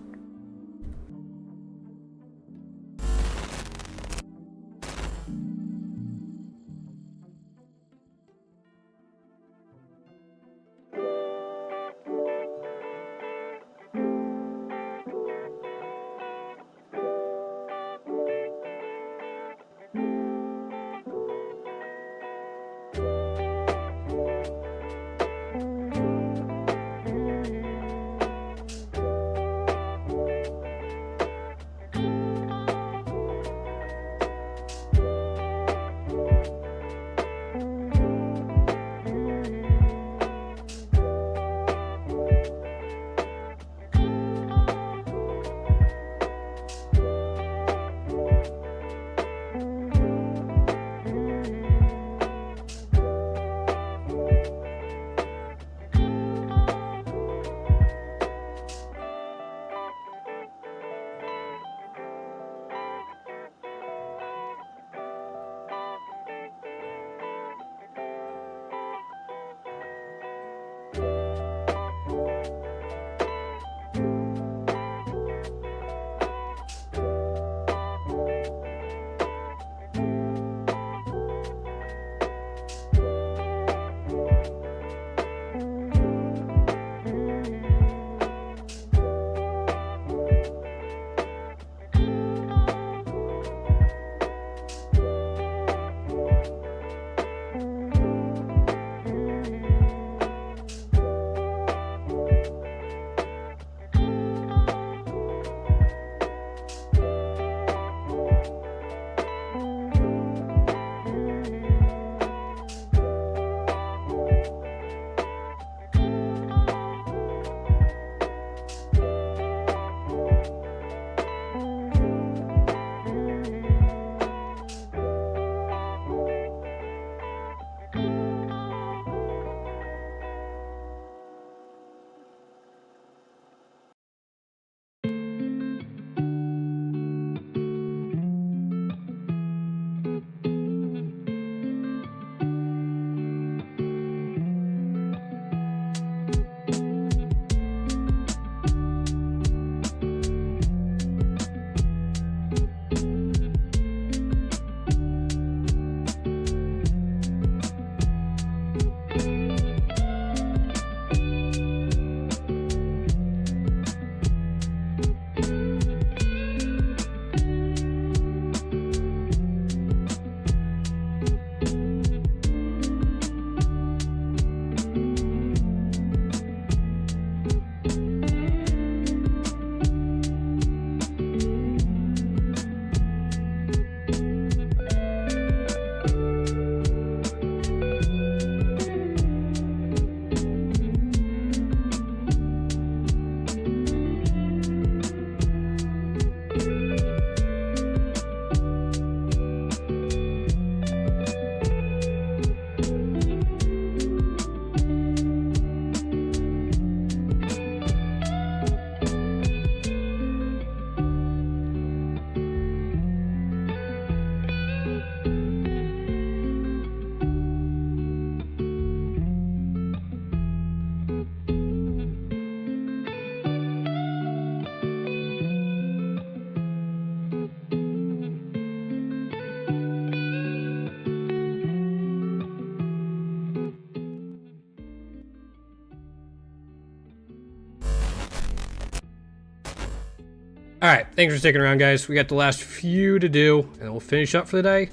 Alright, thanks for sticking around, guys. We got the last few to do, and we'll finish up for the day.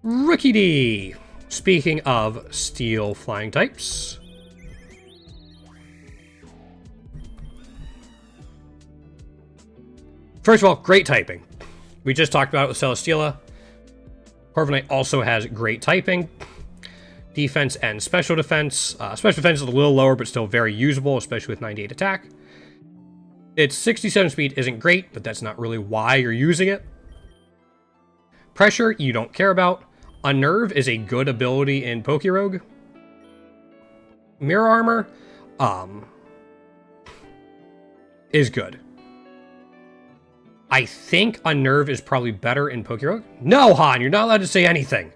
Rookie D. Speaking of steel flying types. First of all, great typing. We just talked about it with Celesteela. Corviknight also has great typing. Defense and special defense. Special defense is a little lower, but still very usable, especially with 98 attack. Its 67 speed isn't great, but that's not really why you're using it. Pressure, you don't care about. Unnerve is a good ability in Pokerogue. Mirror Armor, is good. I think Unnerve is probably better in Pokerogue. No, Han, you're not allowed to say anything.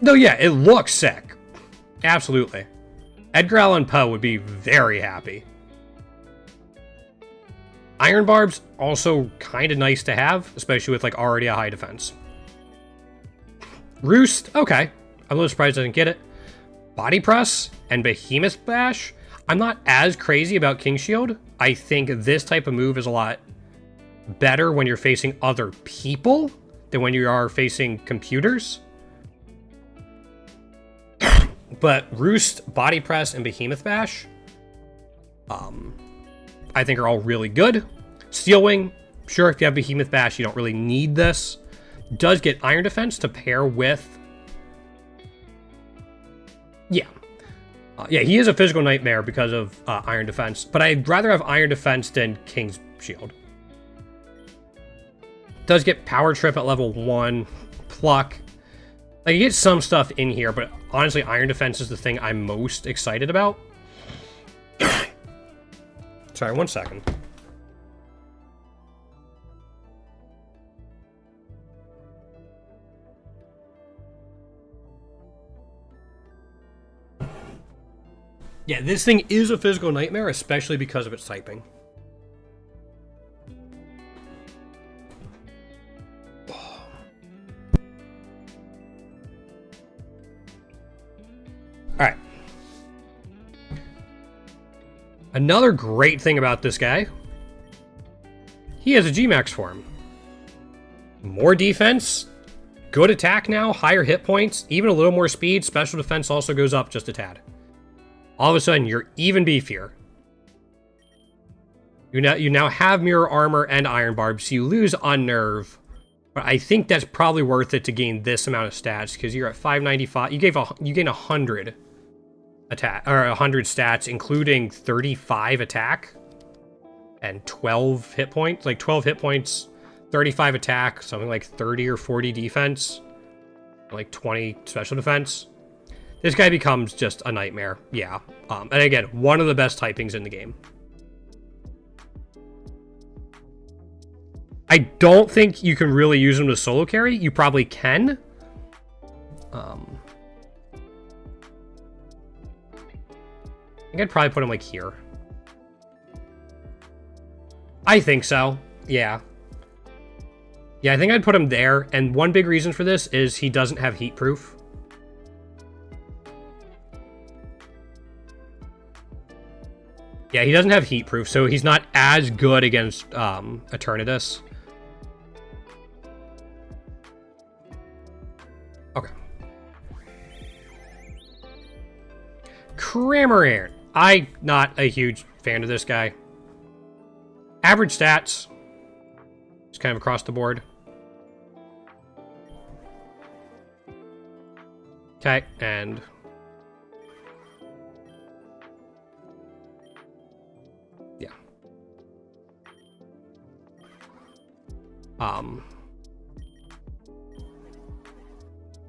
No, yeah, it looks sick. Absolutely. Edgar Allan Poe would be very happy. Iron Barb's also kind of nice to have, especially with like already a high defense. Roost, okay. I'm a little surprised I didn't get it. Body Press and Behemoth Bash. I'm not as crazy about King Shield. I think this type of move is a lot better when you're facing other people than when you are facing computers. But Roost, Body Press, and Behemoth Bash, I think are all really good. Steel Wing, sure, if you have Behemoth Bash, you don't really need this. Does get Iron Defense to pair with... Yeah. Yeah, he is a physical nightmare because of Iron Defense, but I'd rather have Iron Defense than King's Shield. Does get Power Trip at level 1, Pluck. Like, you get some stuff in here, but honestly, Iron Defense is the thing I'm most excited about. Sorry, 1 second. Yeah, this thing is a physical nightmare, especially because of its typing. Alright. Another great thing about this guy, he has a G-Max form. More defense, good attack now, higher hit points, even a little more speed. Special defense also goes up just a tad. All of a sudden, you're even beefier. You now have Mirror Armor and Iron Barb, so you lose Unnerve. But I think that's probably worth it to gain this amount of stats, because you're at 595. You gain 100 attack, or 100 stats, including 35 attack and 12 hit points. Like 12 hit points, 35 attack, something like 30 or 40 defense, like 20 special defense. This guy becomes just a nightmare. Yeah. And again, one of the best typings in the game. I don't think you can really use him to solo carry. You probably can. I think I'd probably put him like here. I think so. Yeah. Yeah, I think I'd put him there. And one big reason for this is he doesn't have heat proof. Yeah, he doesn't have heat proof, so he's not as good against Eternatus. Okay. Cramorant. I'm not a huge fan of this guy. Average stats. Just kind of across the board. Okay, and... yeah.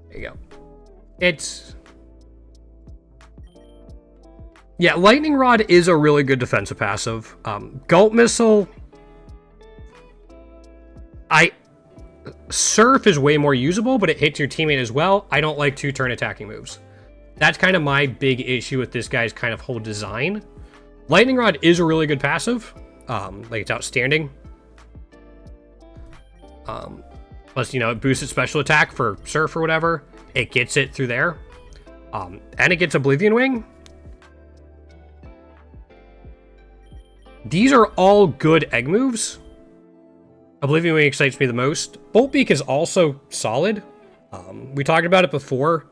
There you go. It's... yeah, Lightning Rod is a really good defensive passive. Gulp Missile... Surf is way more usable, but it hits your teammate as well. I don't like 2-turn attacking moves. That's kind of my big issue with this guy's kind of whole design. Lightning Rod is a really good passive. Like, it's outstanding. Plus, you know, it boosts its special attack for Surf or whatever. It gets it through there. And it gets Oblivion Wing. These are all good egg moves. Oblivion Wing excites me the most. Bolt Beak is also solid. We talked about it before.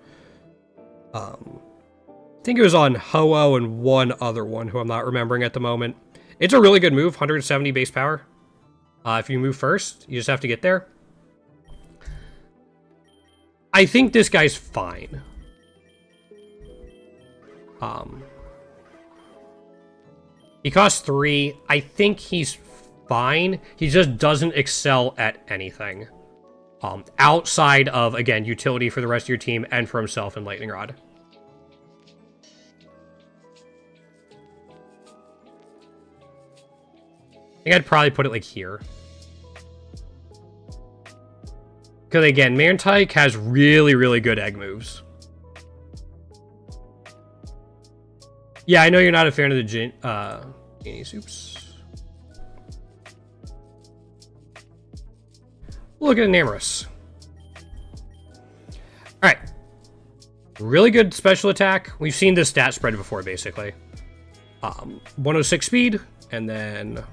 I think it was on Ho-Oh and one other one who I'm not remembering at the moment. It's a really good move, 170 base power. If you move first, you just have to get there. I think this guy's fine. He costs 3. I think he's fine. He just doesn't excel at anything. Outside of, again, utility for the rest of your team and for himself in Lightning Rod. I think I'd probably put it like here. Because again, Mantike has really, really good egg moves. Yeah, I know you're not a fan of the Genie Soups. Look at Enamorous. Alright. Really good special attack. We've seen this stat spread before, basically. 106 speed, and then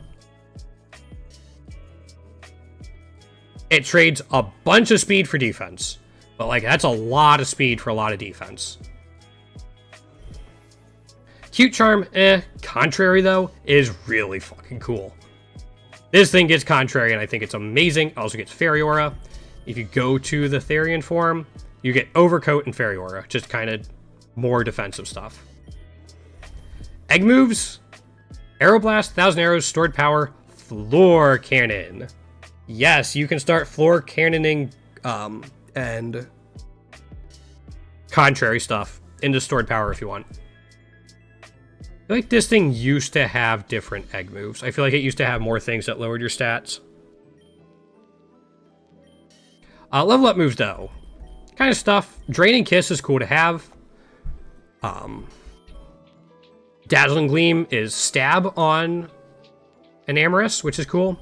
it trades a bunch of speed for defense. But, like, that's a lot of speed for a lot of defense. Cute Charm, Contrary, though, is really fucking cool. This thing gets Contrary, and I think it's amazing. It also gets Fairy Aura. If you go to the Therian form, you get Overcoat and Fairy Aura. Just kind of more defensive stuff. Egg moves. Aeroblast, 1,000 arrows, stored power, Floor Cannon. Yes, you can start Floor Cannoning and Contrary stuff into stored power if you want. I feel like this thing used to have different egg moves. I feel like it used to have more things that lowered your stats. Level up moves, though. Kind of stuff. Draining Kiss is cool to have. Dazzling Gleam is stab on Enamorous, which is cool.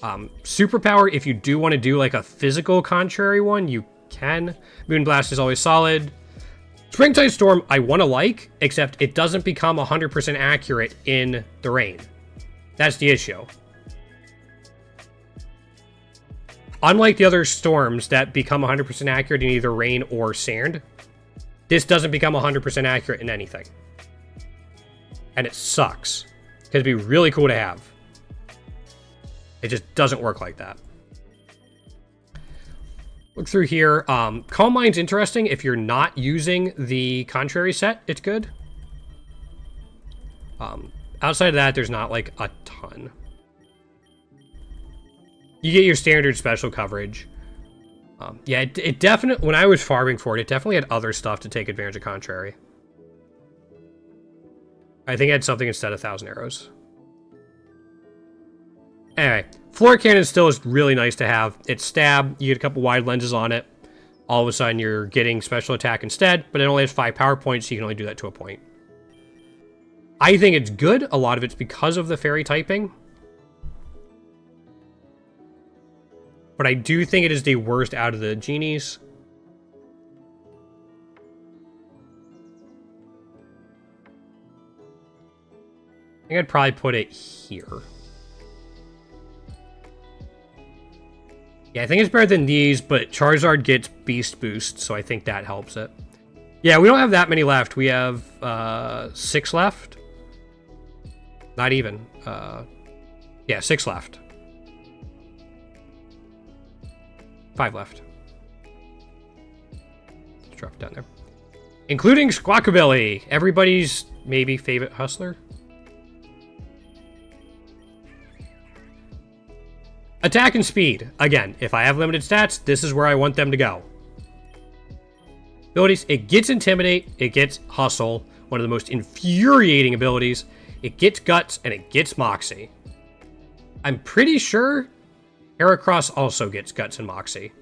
Superpower, if you do want to do like a physical contrary one, you can. Moonblast is always solid. Springtide Storm, I want to like, except it doesn't become 100% accurate in the rain. That's the issue. Unlike the other storms that become 100% accurate in either rain or sand, this doesn't become 100% accurate in anything. And it sucks. Because it'd be really cool to have. It just doesn't work like that. Look through here. Calm Mind's interesting. If you're not using the contrary set, it's good. Outside of that, there's not like a ton. You get your standard special coverage. Yeah, it definitely, when I was farming for it, it definitely had other stuff to take advantage of contrary. I think it had something instead of 1,000 arrows. Anyway, Floor Cannon still is really nice to have. It's stab, you get a couple wide lenses on it. All of a sudden you're getting special attack instead, but it only has 5 power points, so you can only do that to a point. I think it's good. A lot of it's because of the fairy typing. But I do think it is the worst out of the genies. I think I'd probably put it here. Yeah, I think it's better than these, but Charizard gets Beast Boost, so I think that helps it. Yeah, we don't have that many left. We have 6 left. Not even. Yeah, 6 left. 5 left. Let's drop it down there. Including Squawkabilly, everybody's maybe favorite hustler. Attack and speed. Again, if I have limited stats, this is where I want them to go. Abilities, it gets Intimidate, it gets Hustle, one of the most infuriating abilities. It gets Guts, and it gets Moxie. I'm pretty sure Heracross also gets Guts and Moxie.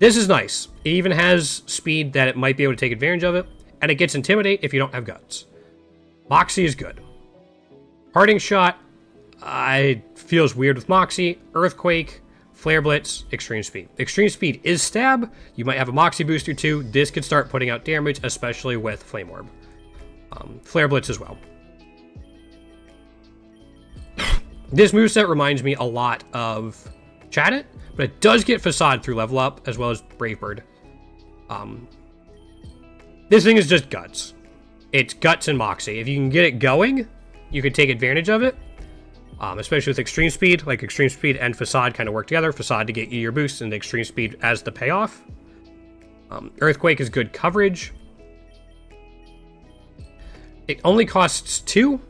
This is nice. It even has speed that it might be able to take advantage of it, and it gets Intimidate if you don't have Guts. Moxie is good. Parting Shot, it feels weird with Moxie. Earthquake, Flare Blitz, Extreme Speed. Extreme Speed is stab. You might have a Moxie booster too. This could start putting out damage, especially with Flame Orb. Flare Blitz as well. This moveset reminds me a lot of Chattit, but it does get Facade through level up, as well as Brave Bird. This thing is just Guts. It's Guts and Moxie. If you can get it going, you can take advantage of it, especially with Extreme Speed. Like, Extreme Speed and Facade kind of work together. Facade to get you your boost, and Extreme Speed as the payoff. Earthquake is good coverage. It only costs 2,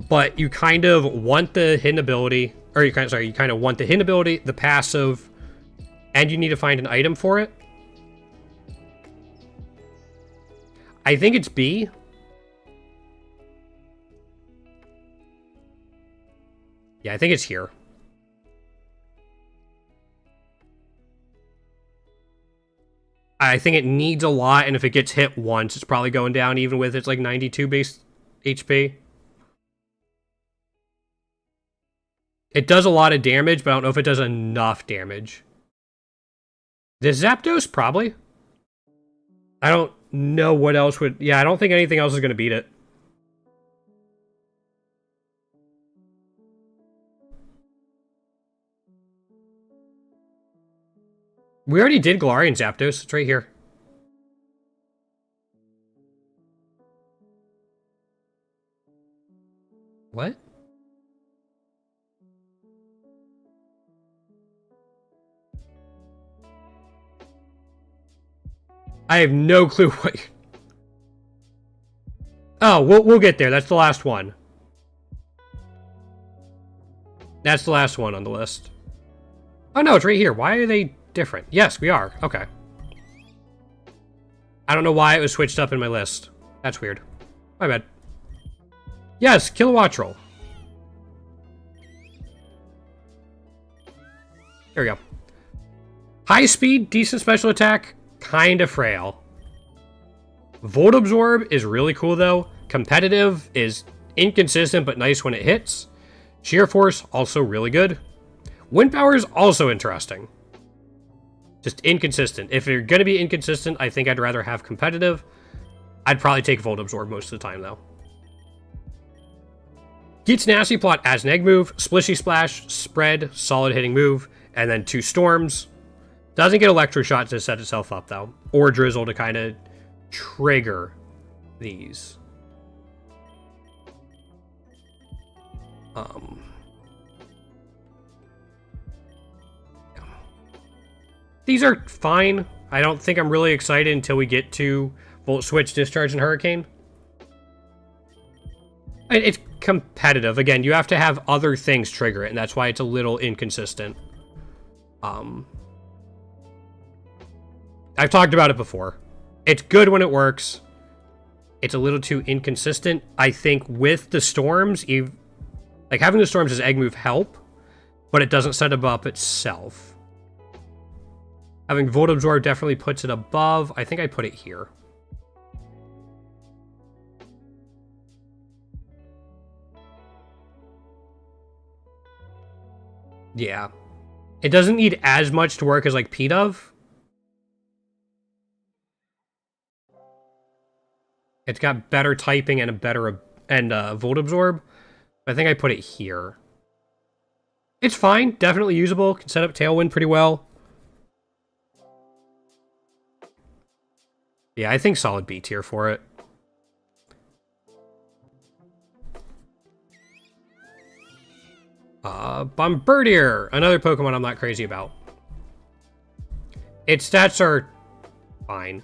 but you kind of want the hidden ability, or you kind of want the hidden ability, the passive, and you need to find an item for it. I think it's B. Yeah, I think it's here. I think it needs a lot, and if it gets hit once, it's probably going down, even with its like 92 base HP. It does a lot of damage, but I don't know if it does enough damage. The Zapdos? Probably. I don't know what else would... Yeah, I don't think anything else is going to beat it. We already did Galarian Zapdos. It's right here. What? I have no clue what... Oh, we'll get there. That's the last one. That's the last one on the list. Oh no, it's right here. Why are they different? Yes, we are. Okay. I don't know why it was switched up in my list. That's weird. My bad. Yes, Kilowattrel. There we go. High speed, decent special attack, kind of frail. Volt Absorb is really cool though. Competitive is inconsistent but nice when it hits. Sheer Force, also really good. Wind Power is also interesting. Just inconsistent. If you're going to be inconsistent, I think I'd rather have competitive. I'd probably take Volt Absorb most of the time though. Gets Nasty Plot as an egg move, Splishy Splash, Spread, solid hitting move, and then 2 Storms. Doesn't get Electro Shot to set itself up though, or Drizzle to kind of trigger these. These are fine. I don't think I'm really excited until we get to Volt Switch, Discharge, and Hurricane. It's competitive. Again, you have to have other things trigger it, and that's why it's a little inconsistent. I've talked about it before. It's good when it works. It's a little too inconsistent. I think with the Storms, like having the Storms as egg move help, but it doesn't set it up itself. Having Volt Absorb definitely puts it above. I think I put it here. Yeah. It doesn't need as much to work as like P-Dove. It's got better typing and a better Volt Absorb. I think I put it here. It's fine, definitely usable. Can set up Tailwind pretty well. Yeah, I think solid B tier for it. Bombardier, another Pokemon I'm not crazy about. Its stats are fine.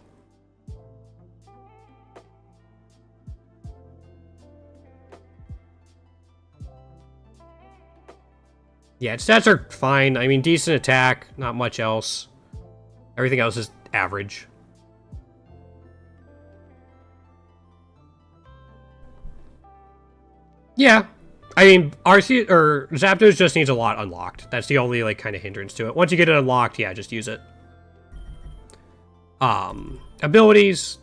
Yeah, its stats are fine. I mean, decent attack, not much else. Everything else is average. Yeah. I mean, RC or Zapdos just needs a lot unlocked. That's the only like kind of hindrance to it. Once you get it unlocked, yeah, just use it. Abilities.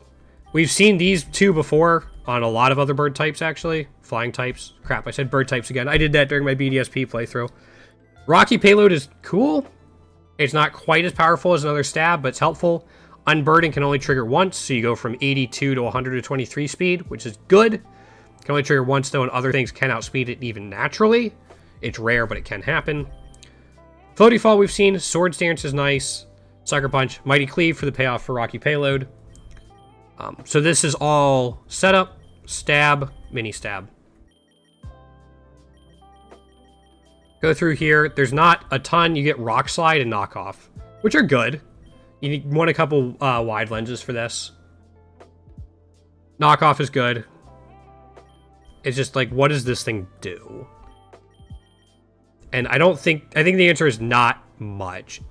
We've seen these two before on a lot of other bird types, actually. Flying types. Crap, I said bird types again. I did that during my BDSP playthrough. Rocky Payload is cool. It's not quite as powerful as another stab, but it's helpful. Unburden can only trigger once, so you go from 82 to 123 speed, which is good. Can only trigger once, though, and other things can outspeed it even naturally. It's rare, but it can happen. Floaty Fall we've seen. Swords Dance is nice. Sucker Punch. Mighty Cleave for the payoff for Rocky Payload. So this is all setup, stab, mini stab. Go through here. There's not a ton. You get Rock Slide and Knockoff, which are good. You want a couple wide lenses for this. Knockoff is good. It's just like, what does this thing do? And I think the answer is not much.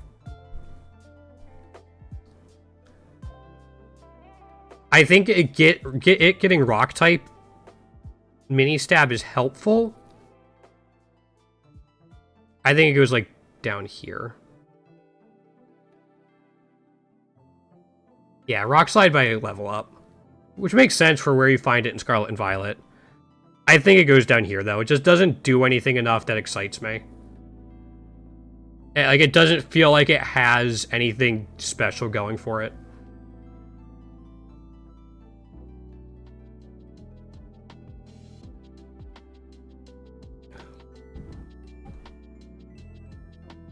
I think getting rock type mini stab is helpful. I think it goes like down here. Yeah, rock slide by level up, which makes sense for where you find it in Scarlet and Violet. I think it goes down here, though. It just doesn't do anything enough that excites me. Like, it doesn't feel like it has anything special going for it.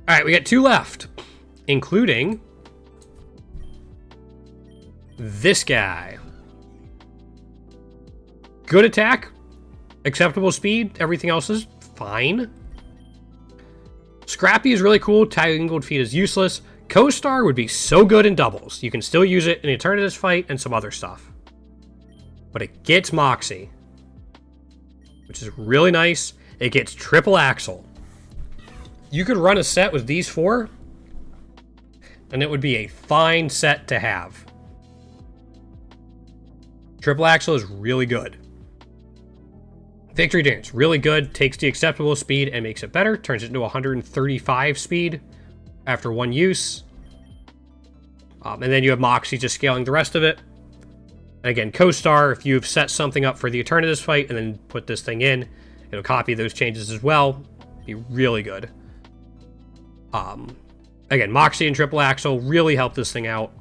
Alright, we got 2 left, including this guy. Good attack. Acceptable speed. Everything else is fine. Scrappy is really cool. Tangled Feet is useless. Co-Star would be so good in doubles. You can still use it in Eternatus fight and some other stuff. But it gets Moxie, which is really nice. It gets Triple Axle. You could run a set with these 4, and it would be a fine set to have. Triple Axle is really good. Victory Dance, really good. Takes the acceptable speed and makes it better. Turns it into 135 speed after 1 use. And then you have Moxie just scaling the rest of it. And again, Co-Star, if you've set something up for the Eternatus fight and then put this thing in, it'll copy those changes as well. Be really good. Again, Moxie and Triple Axle really help this thing out.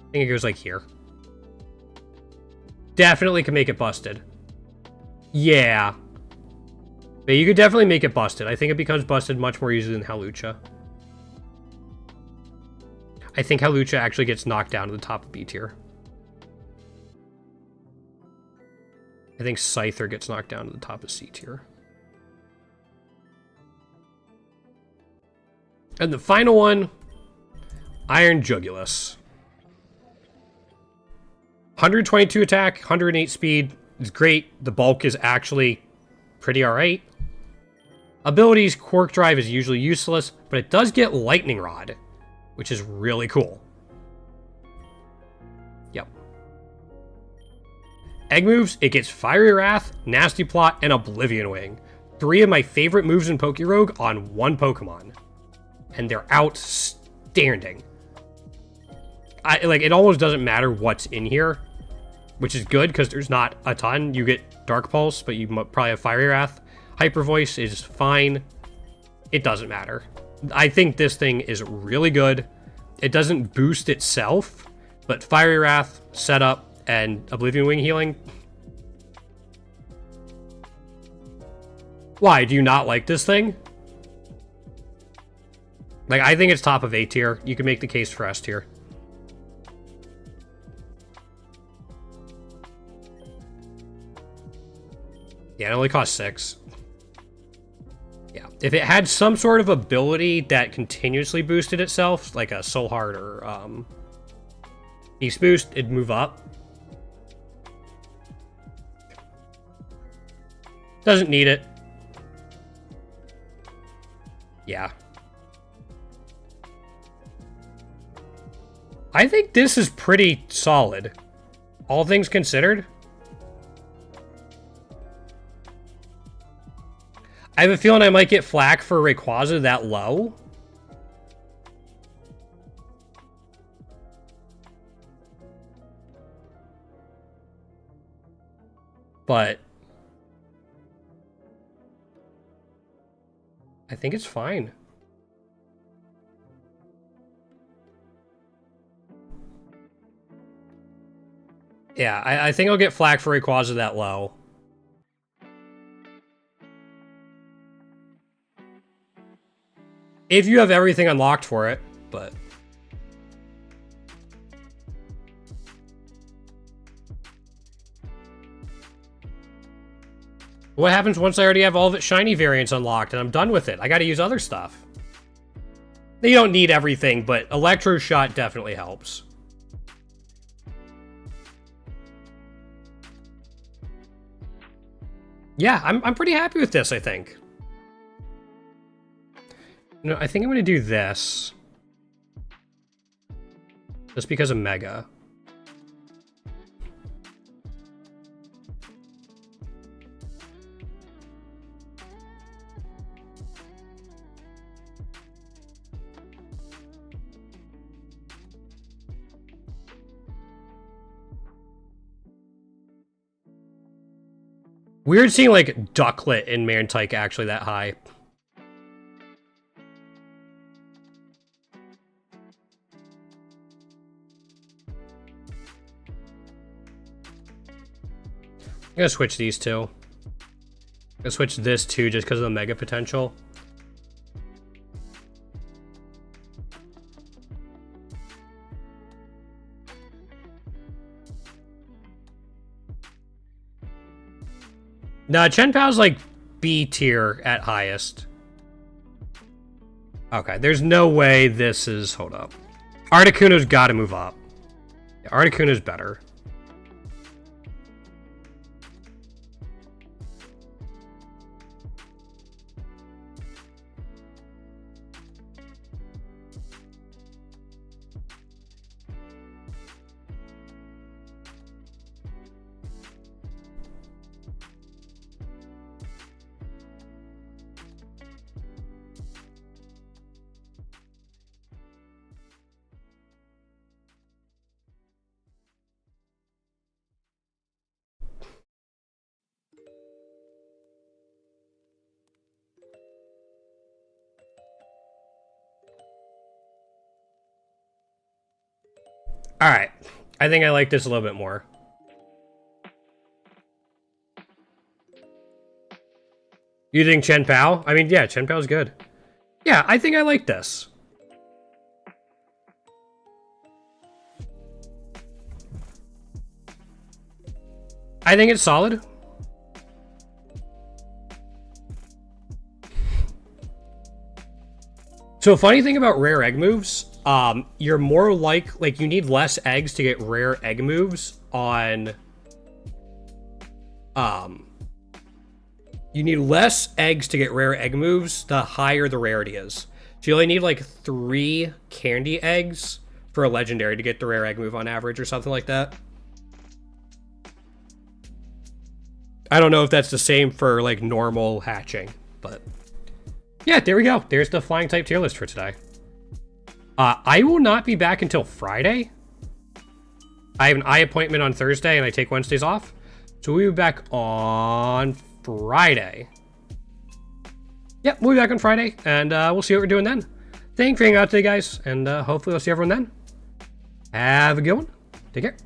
I think it goes like here. Definitely can make it busted. Yeah. But you could definitely make it busted. I think it becomes busted much more easily than Hawlucha. I think Hawlucha actually gets knocked down to the top of B tier. I think Scyther gets knocked down to the top of C tier. And the final one, Iron Jugulus. 122 attack, 108 speed is great. The bulk is actually pretty alright. Abilities, Quark Drive is usually useless, but it does get Lightning Rod, which is really cool. Yep. Egg moves, it gets Fiery Wrath, Nasty Plot, and Oblivion Wing. 3 of my favorite moves in Pokerogue on 1 Pokemon. And they're outstanding. It almost doesn't matter what's in here, which is good because there's not a ton. You get Dark Pulse, but you probably have Fiery Wrath. Hyper Voice is fine. It doesn't matter. I think this thing is really good. It doesn't boost itself, but Fiery Wrath, Setup, and Oblivion Wing healing. Why? Do you not like this thing? Like, I think it's top of A tier. You can make the case for S tier. Yeah, it only costs 6. Yeah, if it had some sort of ability that continuously boosted itself, like a Soul Heart or Beast Boost, it'd move up. Doesn't need it. Yeah. I think this is pretty solid, all things considered. I have a feeling I might get flack for Rayquaza that low. But I think it's fine. Yeah, I think I'll get flack for Rayquaza that low. If you have everything unlocked for it, but... What happens once I already have all of its shiny variants unlocked and I'm done with it? I gotta use other stuff. You don't need everything, but Electro Shot definitely helps. Yeah, I'm pretty happy with this, I think. No, I think I'm gonna do this. Just because of Mega. Weird seeing, like, Ducklet in Mantyke actually that high. I'm gonna switch these two. I'm gonna switch this too just because of the Mega potential. No, Chen Pao's like B tier at highest. Okay, there's no way this is... Hold up. Articuno's gotta move up. Yeah, Articuno's better. Alright. I think I like this a little bit more. You think Chen Pao? I mean, yeah, Chen Pao's good. Yeah, I think I like this. I think it's solid. So a funny thing about rare egg moves, you're more like you need less eggs to get rare egg moves on, you need less eggs to get rare egg moves the higher the rarity is. So you only need like 3 candy eggs for a legendary to get the rare egg move on average or something like that. I don't know if that's the same for like normal hatching, but yeah, there we go. There's the flying type tier list for today. I will not be back until Friday. I have an eye appointment on Thursday and I take Wednesdays off. So we'll be back on Friday. Yep, we'll be back on Friday and we'll see what we're doing then. Thanks for hanging out today, guys, and hopefully we'll see everyone then. Have a good one. Take care.